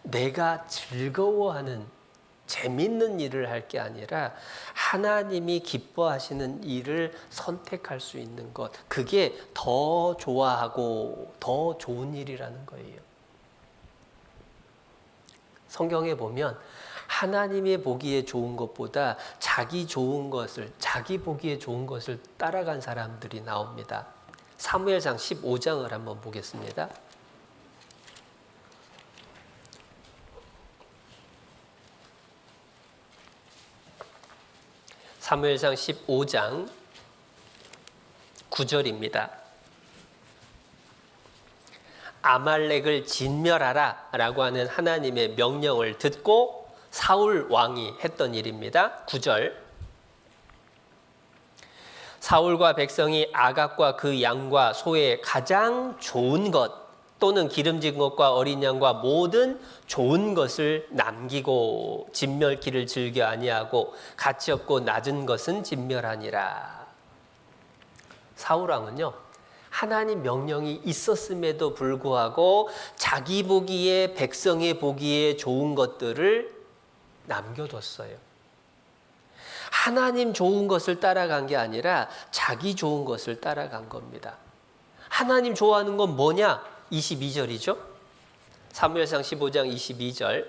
내가 즐거워하는 재밌는 일을 할 게 아니라 하나님이 기뻐하시는 일을 선택할 수 있는 것, 그게 더 좋아하고 더 좋은 일이라는 거예요. 성경에 보면 하나님의 보기에 좋은 것보다 자기 보기에 좋은 것을 따라간 사람들이 나옵니다. 사무엘상 15장을 한번 보겠습니다. 사무엘상 15장 9절입니다. 아말렉을 진멸하라 라고 하는 하나님의 명령을 듣고 사울 왕이 했던 일입니다. 9절. 사울과 백성이 아각과 그 양과 소의 가장 좋은 것 또는 기름진 것과 어린 양과 모든 좋은 것을 남기고 진멸기를 즐겨 아니하고 가치 없고 낮은 것은 진멸하니라. 사울 왕은요, 하나님 명령이 있었음에도 불구하고 자기 보기에, 백성의 보기에 좋은 것들을 남겨뒀어요. 하나님 좋은 것을 따라간 게 아니라 자기 좋은 것을 따라간 겁니다. 하나님 좋아하는 건 뭐냐? 22절이죠. 사무엘상 15장 22절.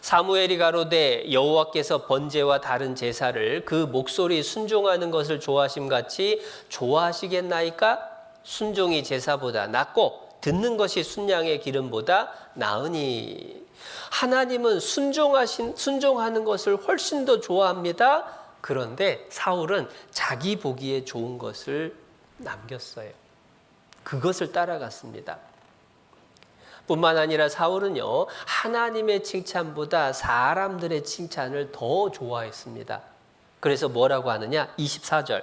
사무엘이 가로되 여호와께서 번제와 다른 제사를 그 목소리 순종하는 것을 좋아하심같이 좋아하시겠나이까? 순종이 제사보다 낫고 듣는 것이 순양의 기름보다 나으니. 하나님은 순종하는 것을 훨씬 더 좋아합니다. 그런데 사울은 자기 보기에 좋은 것을 남겼어요. 그것을 따라갔습니다. 뿐만 아니라 사울은요, 하나님의 칭찬보다 사람들의 칭찬을 더 좋아했습니다. 그래서 뭐라고 하느냐? 24절에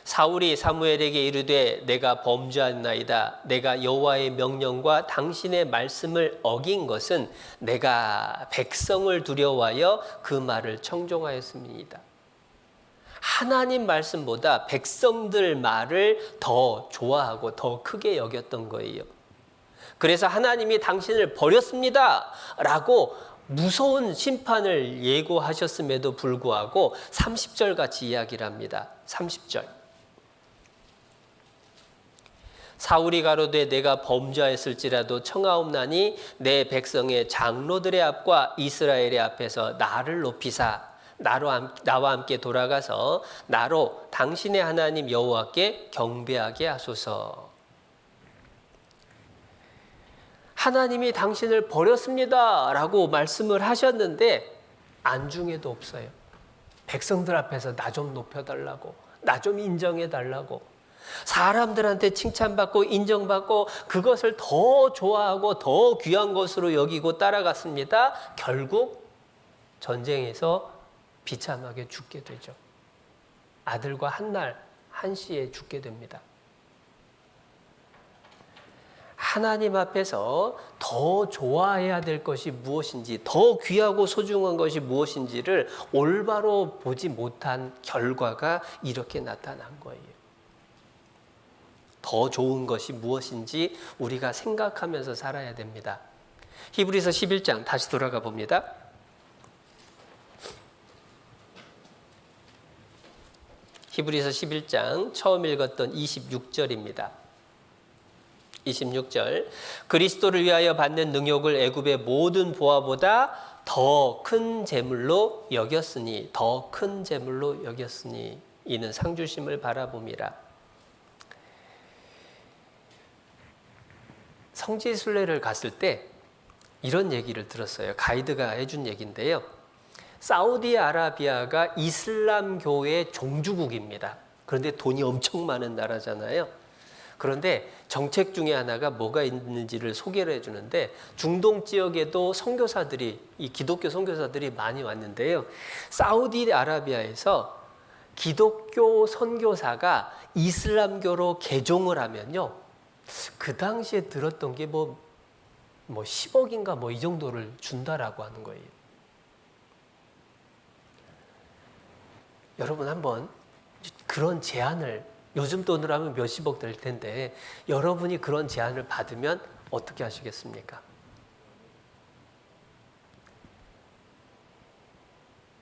사울이 사무엘에게 이르되 내가 범죄하나이다. 내가 여호와의 명령과 당신의 말씀을 어긴 것은 내가 백성을 두려워하여 그 말을 청종하였음이니이다. 하나님 말씀보다 백성들 말을 더 좋아하고 더 크게 여겼던 거예요. 그래서 하나님이 당신을 버렸습니다 라고 무서운 심판을 예고하셨음에도 불구하고 30절 같이 이야기를 합니다. 30절. 사울이 가로되 내가 범죄하였을지라도 청하옵나니 내 백성의 장로들의 앞과 이스라엘의 앞에서 나를 높이사 나와 함께 돌아가서 나로 당신의 하나님 여호와께 경배하게 하소서. 하나님이 당신을 버렸습니다 라고 말씀을 하셨는데 안중에도 없어요. 백성들 앞에서 나 좀 높여달라고, 나 좀 인정해달라고, 사람들한테 칭찬받고 인정받고 그것을 더 좋아하고 더 귀한 것으로 여기고 따라갔습니다. 결국 전쟁에서 비참하게 죽게 되죠. 아들과 한시에 죽게 됩니다. 하나님 앞에서 더 좋아해야 될 것이 무엇인지, 더 귀하고 소중한 것이 무엇인지를 올바로 보지 못한 결과가 이렇게 나타난 거예요. 더 좋은 것이 무엇인지 우리가 생각하면서 살아야 됩니다. 히브리서 11장 다시 돌아가 봅니다. 히브리서 11장 처음 읽었던 26절입니다. 26절. 그리스도를 위하여 받는 능욕을 애굽의 모든 보화보다 더 큰 재물로 여겼으니, 더 큰 재물로 여겼으니 이는 상주심을 바라봄이라. 성지순례를 갔을 때 이런 얘기를 들었어요. 가이드가 해준 얘기인데요. 사우디아라비아가 이슬람교의 종주국입니다. 그런데 돈이 엄청 많은 나라잖아요. 그런데 정책 중에 하나가 뭐가 있는지를 소개를 해주는데 중동 지역에도 이 기독교 선교사들이 많이 왔는데요. 사우디아라비아에서 기독교 선교사가 이슬람교로 개종을 하면요. 그 당시에 들었던 게 뭐 10억인가 이 정도를 준다라고 하는 거예요. 여러분 한번 그런 제안을 요즘 돈으로 하면 몇십억 될 텐데 여러분이 그런 제안을 받으면 어떻게 하시겠습니까?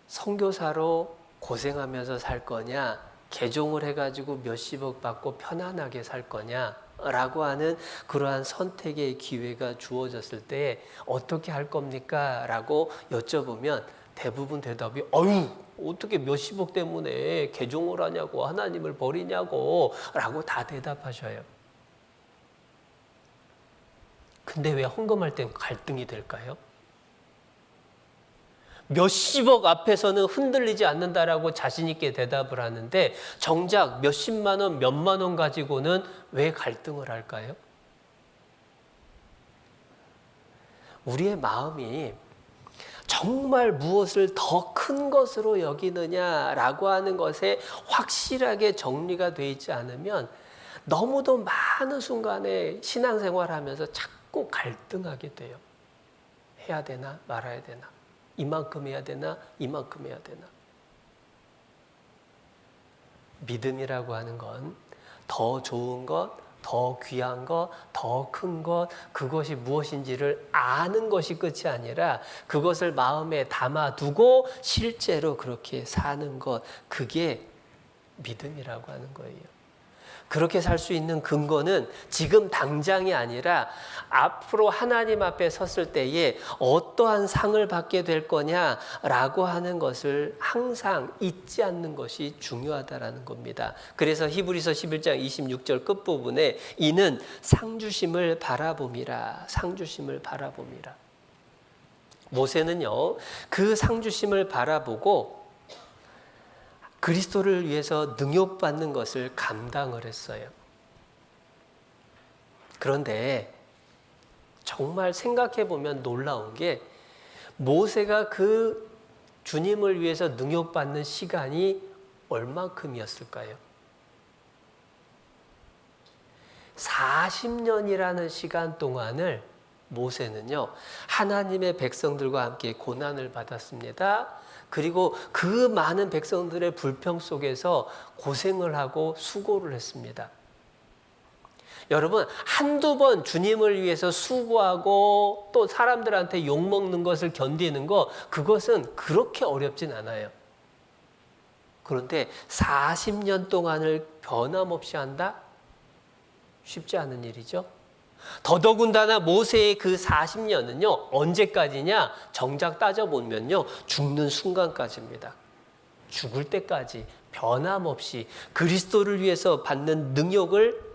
선교사로 고생하면서 살 거냐, 개종을 해가지고 몇십억 받고 편안하게 살 거냐 라고 하는 그러한 선택의 기회가 주어졌을 때 어떻게 할 겁니까? 라고 여쭤보면 대부분 대답이 어휴, 어떻게 몇십억 때문에 개종을 하냐고, 하나님을 버리냐고 라고 다 대답하셔요. 근데 왜 헌금할 땐 갈등이 될까요? 몇십억 앞에서는 흔들리지 않는다라고 자신 있게 대답을 하는데 정작 몇십만 원, 몇만 원 가지고는 왜 갈등을 할까요? 우리의 마음이 정말 무엇을 더 큰 것으로 여기느냐라고 하는 것에 확실하게 정리가 되어 있지 않으면 너무도 많은 순간에 신앙생활하면서 자꾸 갈등하게 돼요. 해야 되나 말아야 되나, 이만큼 해야 되나 이만큼 해야 되나. 믿음이라고 하는 건 더 좋은 것, 더 귀한 것, 더 큰 것, 그것이 무엇인지를 아는 것이 끝이 아니라 그것을 마음에 담아두고 실제로 그렇게 사는 것, 그게 믿음이라고 하는 거예요. 그렇게 살 수 있는 근거는 지금 당장이 아니라 앞으로 하나님 앞에 섰을 때에 어떠한 상을 받게 될 거냐라고 하는 것을 항상 잊지 않는 것이 중요하다라는 겁니다. 그래서 히브리서 11장 26절 끝부분에 이는 상주심을 바라봄이라, 상주심을 바라봄이라. 모세는요, 그 상주심을 바라보고 그리스도를 위해서 능욕받는 것을 감당을 했어요. 그런데 정말 생각해 보면 놀라운 게 모세가 그 주님을 위해서 능욕받는 시간이 얼만큼이었을까요? 40년이라는 시간 동안을 모세는요, 하나님의 백성들과 함께 고난을 받았습니다. 그리고 그 많은 백성들의 불평 속에서 고생을 하고 수고를 했습니다. 여러분, 한두 번 주님을 위해서 수고하고 또 사람들한테 욕먹는 것을 견디는 거, 그것은 그렇게 어렵진 않아요. 그런데 40년 동안을 변함없이 한다? 쉽지 않은 일이죠. 더더군다나 모세의 그 40년은요, 언제까지냐? 정작 따져보면요, 죽는 순간까지입니다. 죽을 때까지 변함없이 그리스도를 위해서 받는 능욕을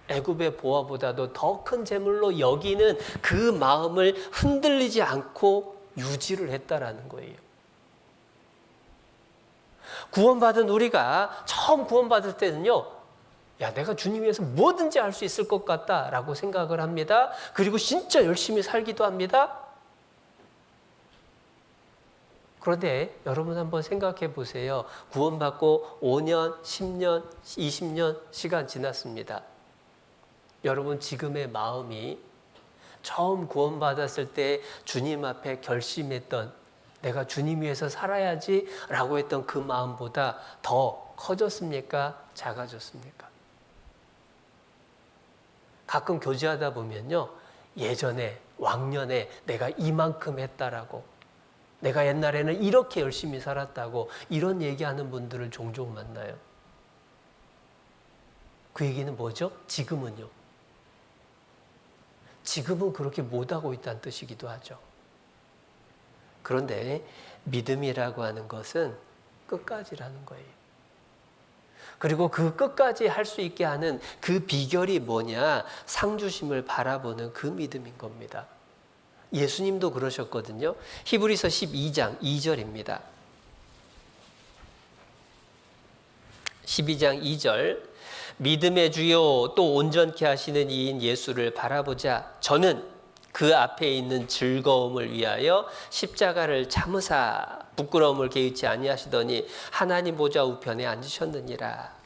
애굽의 보화보다도 더 큰 재물로 여기는 그 마음을 흔들리지 않고 유지를 했다라는 거예요. 구원받은 우리가 처음 구원받을 때는요, 야, 내가 주님 위해서 뭐든지 할 수 있을 것 같다라고 생각을 합니다. 그리고 진짜 열심히 살기도 합니다. 그런데 여러분 한번 생각해 보세요. 구원받고 5년, 10년, 20년 시간 지났습니다. 여러분 지금의 마음이 처음 구원받았을 때 주님 앞에 결심했던 내가 주님 위해서 살아야지 라고 했던 그 마음보다 더 커졌습니까? 작아졌습니까? 가끔 교제하다 보면요, 예전에 왕년에 내가 이만큼 했다라고, 내가 옛날에는 이렇게 열심히 살았다고 이런 얘기하는 분들을 종종 만나요. 그 얘기는 뭐죠? 지금은요. 지금은 그렇게 못하고 있다는 뜻이기도 하죠. 그런데 믿음이라고 하는 것은 끝까지라는 거예요. 그리고 그 끝까지 할 수 있게 하는 그 비결이 뭐냐? 상주심을 바라보는 그 믿음인 겁니다. 예수님도 그러셨거든요. 히브리서 12장 2절입니다. 12장 2절 믿음의 주요 또 온전케 하시는 이인 예수를 바라보자. 저는 그 앞에 있는 즐거움을 위하여 십자가를 참으사 부끄러움을 개의치 아니하시더니 하나님 보좌 우편에 앉으셨느니라.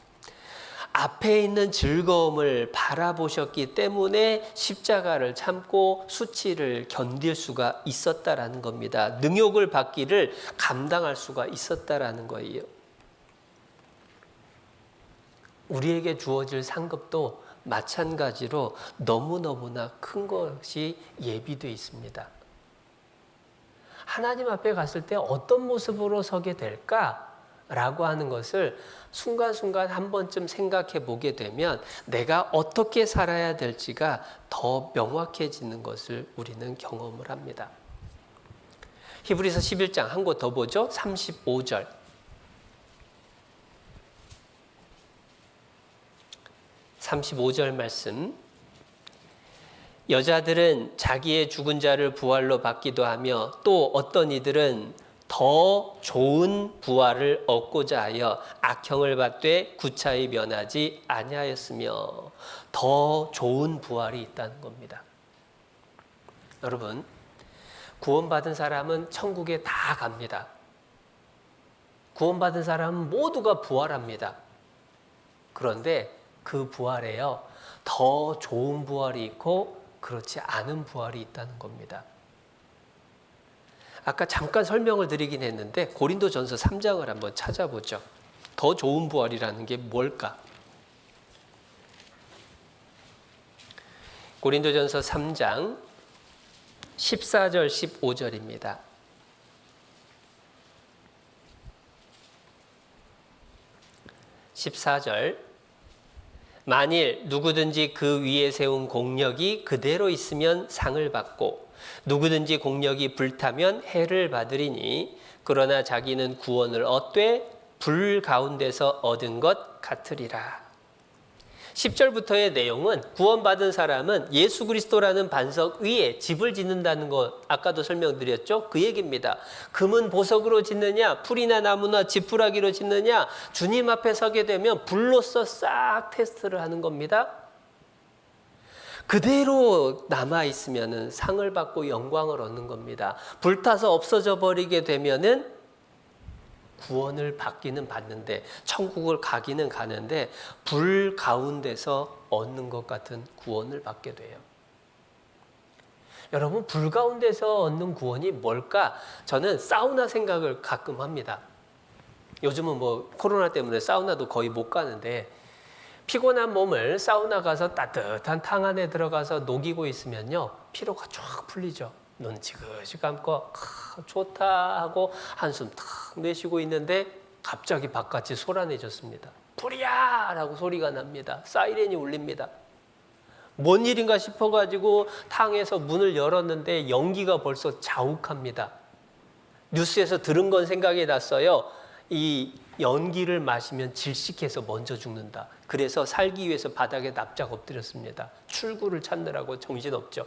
앞에 있는 즐거움을 바라보셨기 때문에 십자가를 참고 수치를 견딜 수가 있었다라는 겁니다. 능욕을 받기를 감당할 수가 있었다라는 거예요. 우리에게 주어질 상급도 마찬가지로 너무너무나 큰 것이 예비되어 있습니다. 하나님 앞에 갔을 때 어떤 모습으로 서게 될까라고 하는 것을 순간순간 한 번쯤 생각해 보게 되면 내가 어떻게 살아야 될지가 더 명확해지는 것을 우리는 경험을 합니다. 히브리서 11장 한 곳 더 보죠. 35절. 35절 말씀. 여자들은 자기의 죽은 자를 부활로 받기도 하며 또 어떤 이들은 더 좋은 부활을 얻고자 하여 악형을 받되 구차히 면하지 아니하였으며, 더 좋은 부활이 있다는 겁니다. 여러분, 구원받은 사람은 천국에 다 갑니다. 구원받은 사람은 모두가 부활합니다. 그런데 그 부활에요, 더 좋은 부활이 있고 그렇지 않은 부활이 있다는 겁니다. 아까 잠깐 설명을 드리긴 했는데 고린도전서 3장을 한번 찾아보죠. 더 좋은 부활이라는 게 뭘까? 고린도전서 3장 14절 15절입니다. 14절. 만일 누구든지 그 위에 세운 공력이 그대로 있으면 상을 받고 누구든지 공력이 불타면 해를 받으리니, 그러나 자기는 구원을 얻되 불 가운데서 얻은 것 같으리라. 10절부터의 내용은 구원받은 사람은 예수 그리스도라는 반석 위에 집을 짓는다는 것, 아까도 설명드렸죠? 그 얘기입니다. 금은 보석으로 짓느냐, 풀이나 나무나 지푸라기로 짓느냐, 주님 앞에 서게 되면 불로써 싹 테스트를 하는 겁니다. 그대로 남아있으면 상을 받고 영광을 얻는 겁니다. 불타서 없어져 버리게 되면은 구원을 받기는 받는데, 천국을 가기는 가는데 불 가운데서 얻는 것 같은 구원을 받게 돼요. 여러분, 불 가운데서 얻는 구원이 뭘까? 저는 사우나 생각을 가끔 합니다. 요즘은 뭐 코로나 때문에 사우나도 거의 못 가는데, 피곤한 몸을 사우나 가서 따뜻한 탕 안에 들어가서 녹이고 있으면요, 피로가 쫙 풀리죠. 눈 지그시 감고 좋다 하고 한숨 탁 내쉬고 있는데 갑자기 바깥이 소란해졌습니다. 불이야! 라고 소리가 납니다. 사이렌이 울립니다. 뭔 일인가 싶어가지고 탕에서 문을 열었는데 연기가 벌써 자욱합니다. 뉴스에서 들은 건 생각이 났어요. 이 연기를 마시면 질식해서 먼저 죽는다. 그래서 살기 위해서 바닥에 납작 엎드렸습니다. 출구를 찾느라고 정신없죠.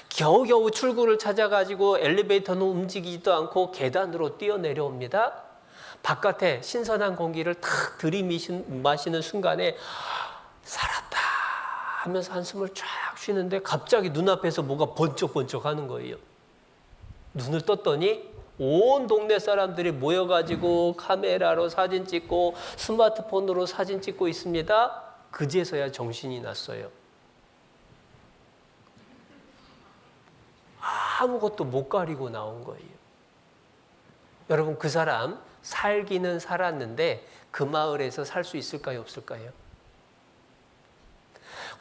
겨우겨우 출구를 찾아가지고 엘리베이터는 움직이지도 않고 계단으로 뛰어내려옵니다. 바깥에 신선한 공기를 탁 들이마시는 순간에 살았다 하면서 한숨을 쫙 쉬는데 갑자기 눈앞에서 뭐가 번쩍번쩍 하는 거예요. 눈을 떴더니 온 동네 사람들이 모여가지고 카메라로 사진 찍고 스마트폰으로 사진 찍고 있습니다. 그제서야 정신이 났어요. 아무것도 못 가리고 나온 거예요. 여러분, 그 사람 살기는 살았는데 그 마을에서 살 수 있을까요, 없을까요?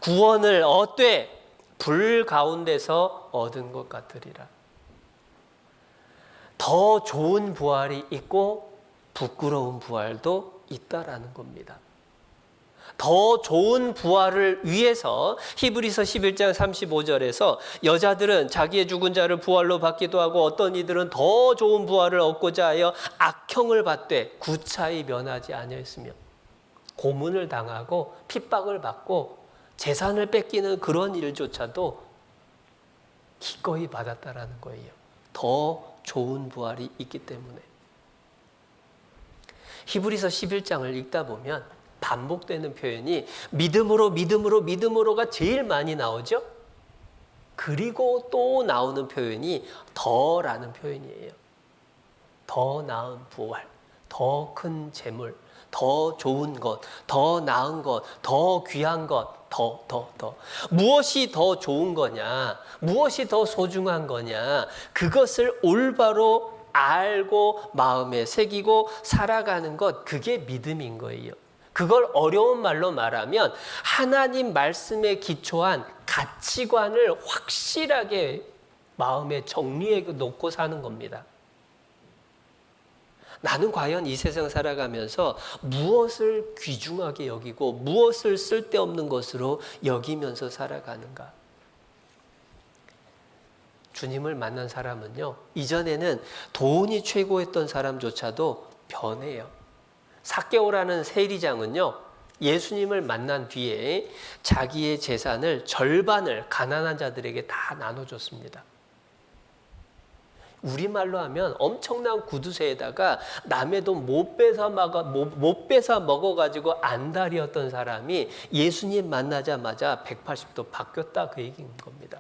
구원을 얻되 불 가운데서 얻은 것 같으리라. 더 좋은 부활이 있고 부끄러운 부활도 있다라는 겁니다. 더 좋은 부활을 위해서 히브리서 11장 35절에서 여자들은 자기의 죽은 자를 부활로 받기도 하고 어떤 이들은 더 좋은 부활을 얻고자 하여 악형을 받되 구차히 면하지 아니하였으며, 고문을 당하고 핍박을 받고 재산을 뺏기는 그런 일조차도 기꺼이 받았다라는 거예요. 더 좋은 부활이 있기 때문에. 히브리서 11장을 읽다 보면 반복되는 표현이 믿음으로가 제일 많이 나오죠. 그리고 또 나오는 표현이 더라는 표현이에요. 더 나은 부활, 더 큰 재물, 더 좋은 것, 더 나은 것, 더 귀한 것, 더. 무엇이 더 좋은 거냐, 무엇이 더 소중한 거냐, 그것을 올바로 알고 마음에 새기고 살아가는 것, 그게 믿음인 거예요. 그걸 어려운 말로 말하면 하나님 말씀에 기초한 가치관을 확실하게 마음에 정리해 놓고 사는 겁니다. 나는 과연 이 세상 살아가면서 무엇을 귀중하게 여기고 무엇을 쓸데없는 것으로 여기면서 살아가는가? 주님을 만난 사람은요, 이전에는 돈이 최고였던 사람조차도 변해요. 삭개오라는 세리장은요, 예수님을 만난 뒤에 자기의 재산을 절반을 가난한 자들에게 다 나눠줬습니다. 우리말로 하면 엄청난 구두쇠에다가 남의 돈 못 뺏어 먹어가지고 안달이었던 사람이 예수님 만나자마자 180도 바뀌었다, 그 얘기인 겁니다.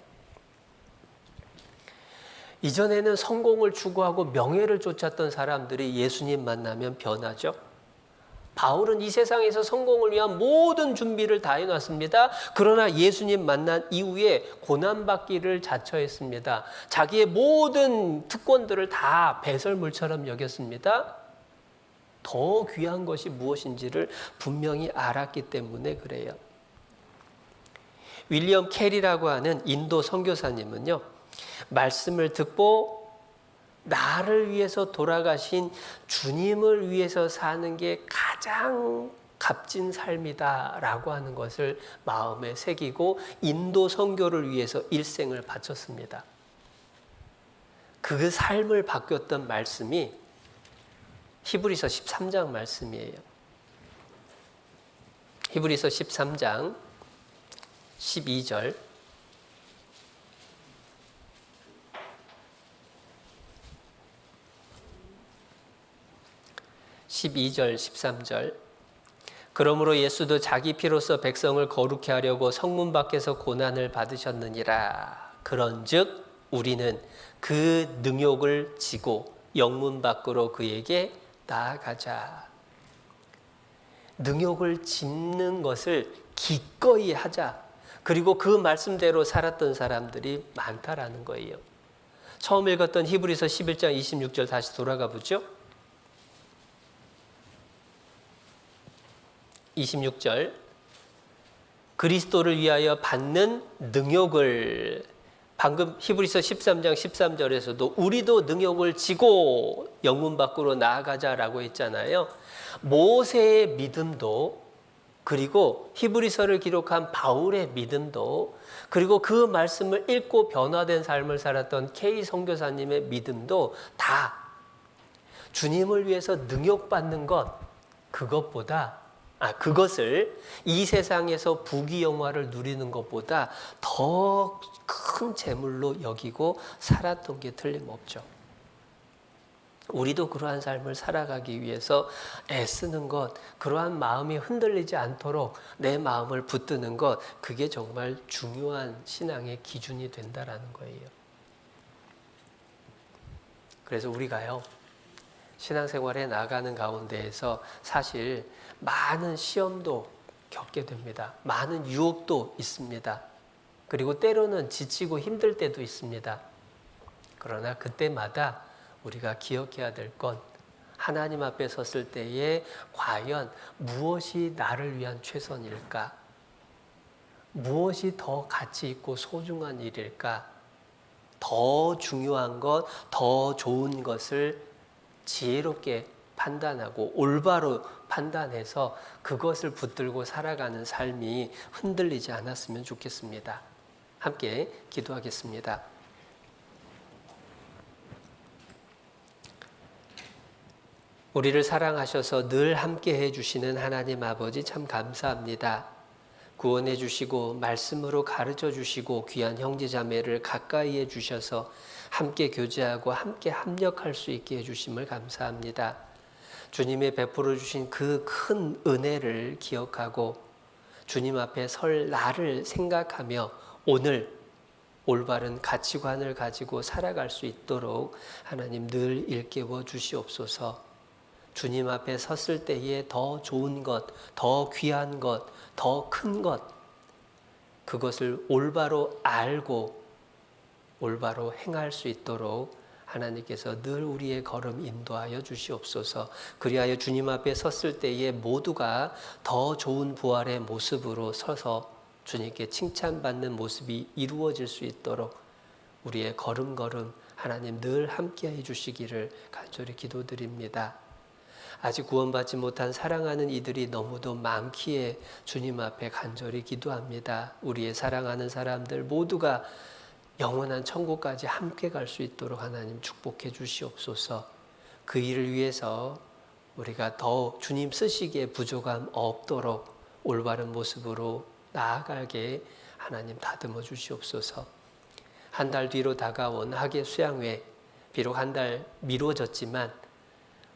이전에는 성공을 추구하고 명예를 쫓았던 사람들이 예수님 만나면 변하죠. 바울은 이 세상에서 성공을 위한 모든 준비를 다 해놨습니다. 그러나 예수님 만난 이후에 고난받기를 자처했습니다. 자기의 모든 특권들을 다 배설물처럼 여겼습니다. 더 귀한 것이 무엇인지를 분명히 알았기 때문에 그래요. 윌리엄 캐리라고 하는 인도 선교사님은요, 말씀을 듣고 나를 위해서 돌아가신 주님을 위해서 사는 게 가장 값진 삶이다라고 하는 것을 마음에 새기고 인도 선교를 위해서 일생을 바쳤습니다. 그 삶을 바뀌었던 말씀이 히브리서 13장 말씀이에요. 히브리서 13장 12절. 12절 13절. 그러므로 예수도 자기 피로써 백성을 거룩케 하려고 성문 밖에서 고난을 받으셨느니라. 그런즉 우리는 그 능욕을 지고 영문 밖으로 그에게 나아가자. 능욕을 짓는 것을 기꺼이 하자. 그리고 그 말씀대로 살았던 사람들이 많다라는 거예요. 처음 읽었던 히브리서 11장 26절 다시 돌아가 보죠. 26절. 그리스도를 위하여 받는 능욕을, 방금 히브리서 13장 13절에서도 우리도 능욕을 지고 영문 밖으로 나아가자라고 했잖아요. 모세의 믿음도, 그리고 히브리서를 기록한 바울의 믿음도, 그리고 그 말씀을 읽고 변화된 삶을 살았던 K 선교사님의 믿음도 다 주님을 위해서 능욕받는 것, 그것을 이 세상에서 부귀영화를 누리는 것보다 더 큰 재물로 여기고 살았던 게 틀림없죠. 우리도 그러한 삶을 살아가기 위해서 애쓰는 것, 그러한 마음이 흔들리지 않도록 내 마음을 붙드는 것, 그게 정말 중요한 신앙의 기준이 된다라는 거예요. 그래서 우리가요, 신앙생활에 나가는 가운데에서 사실 많은 시험도 겪게 됩니다. 많은 유혹도 있습니다. 그리고 때로는 지치고 힘들 때도 있습니다. 그러나 그때마다 우리가 기억해야 될 건, 하나님 앞에 섰을 때에 과연 무엇이 나를 위한 최선일까? 무엇이 더 가치 있고 소중한 일일까? 더 중요한 것, 더 좋은 것을 지혜롭게 판단하고 올바로 판단해서 그것을 붙들고 살아가는 삶이 흔들리지 않았으면 좋겠습니다. 함께 기도하겠습니다. 우리를 사랑하셔서 늘 함께 해주시는 하나님 아버지 참 감사합니다. 구원해 주시고 말씀으로 가르쳐 주시고 귀한 형제자매를 가까이 해 주셔서 함께 교제하고 함께 합력할 수 있게 해주심을 감사합니다. 주님의 베풀어 주신 그 큰 은혜를 기억하고 주님 앞에 설 나를 생각하며 오늘 올바른 가치관을 가지고 살아갈 수 있도록 하나님 늘 일깨워 주시옵소서. 주님 앞에 섰을 때에 더 좋은 것, 더 귀한 것, 더 큰 것, 그것을 올바로 알고 올바로 행할 수 있도록 하나님께서 늘 우리의 걸음 인도하여 주시옵소서. 그리하여 주님 앞에 섰을 때에 모두가 더 좋은 부활의 모습으로 서서 주님께 칭찬받는 모습이 이루어질 수 있도록 우리의 걸음걸음 하나님 늘 함께해 주시기를 간절히 기도드립니다. 아직 구원받지 못한 사랑하는 이들이 너무도 많기에 주님 앞에 간절히 기도합니다. 우리의 사랑하는 사람들 모두가 영원한 천국까지 함께 갈 수 있도록 하나님 축복해 주시옵소서. 그 일을 위해서 우리가 더 주님 쓰시기에 부족함 없도록 올바른 모습으로 나아가게 하나님 다듬어 주시옵소서. 한 달 뒤로 다가온 학예 수양회, 비록 한 달 미뤄졌지만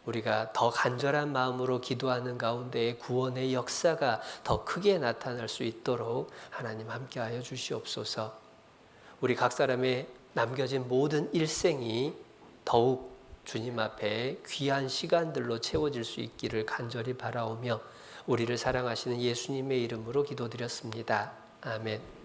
우리가 더 간절한 마음으로 기도하는 가운데 구원의 역사가 더 크게 나타날 수 있도록 하나님 함께하여 주시옵소서. 우리 각 사람의 남겨진 모든 일생이 더욱 주님 앞에 귀한 시간들로 채워질 수 있기를 간절히 바라오며 우리를 사랑하시는 예수님의 이름으로 기도드렸습니다. 아멘.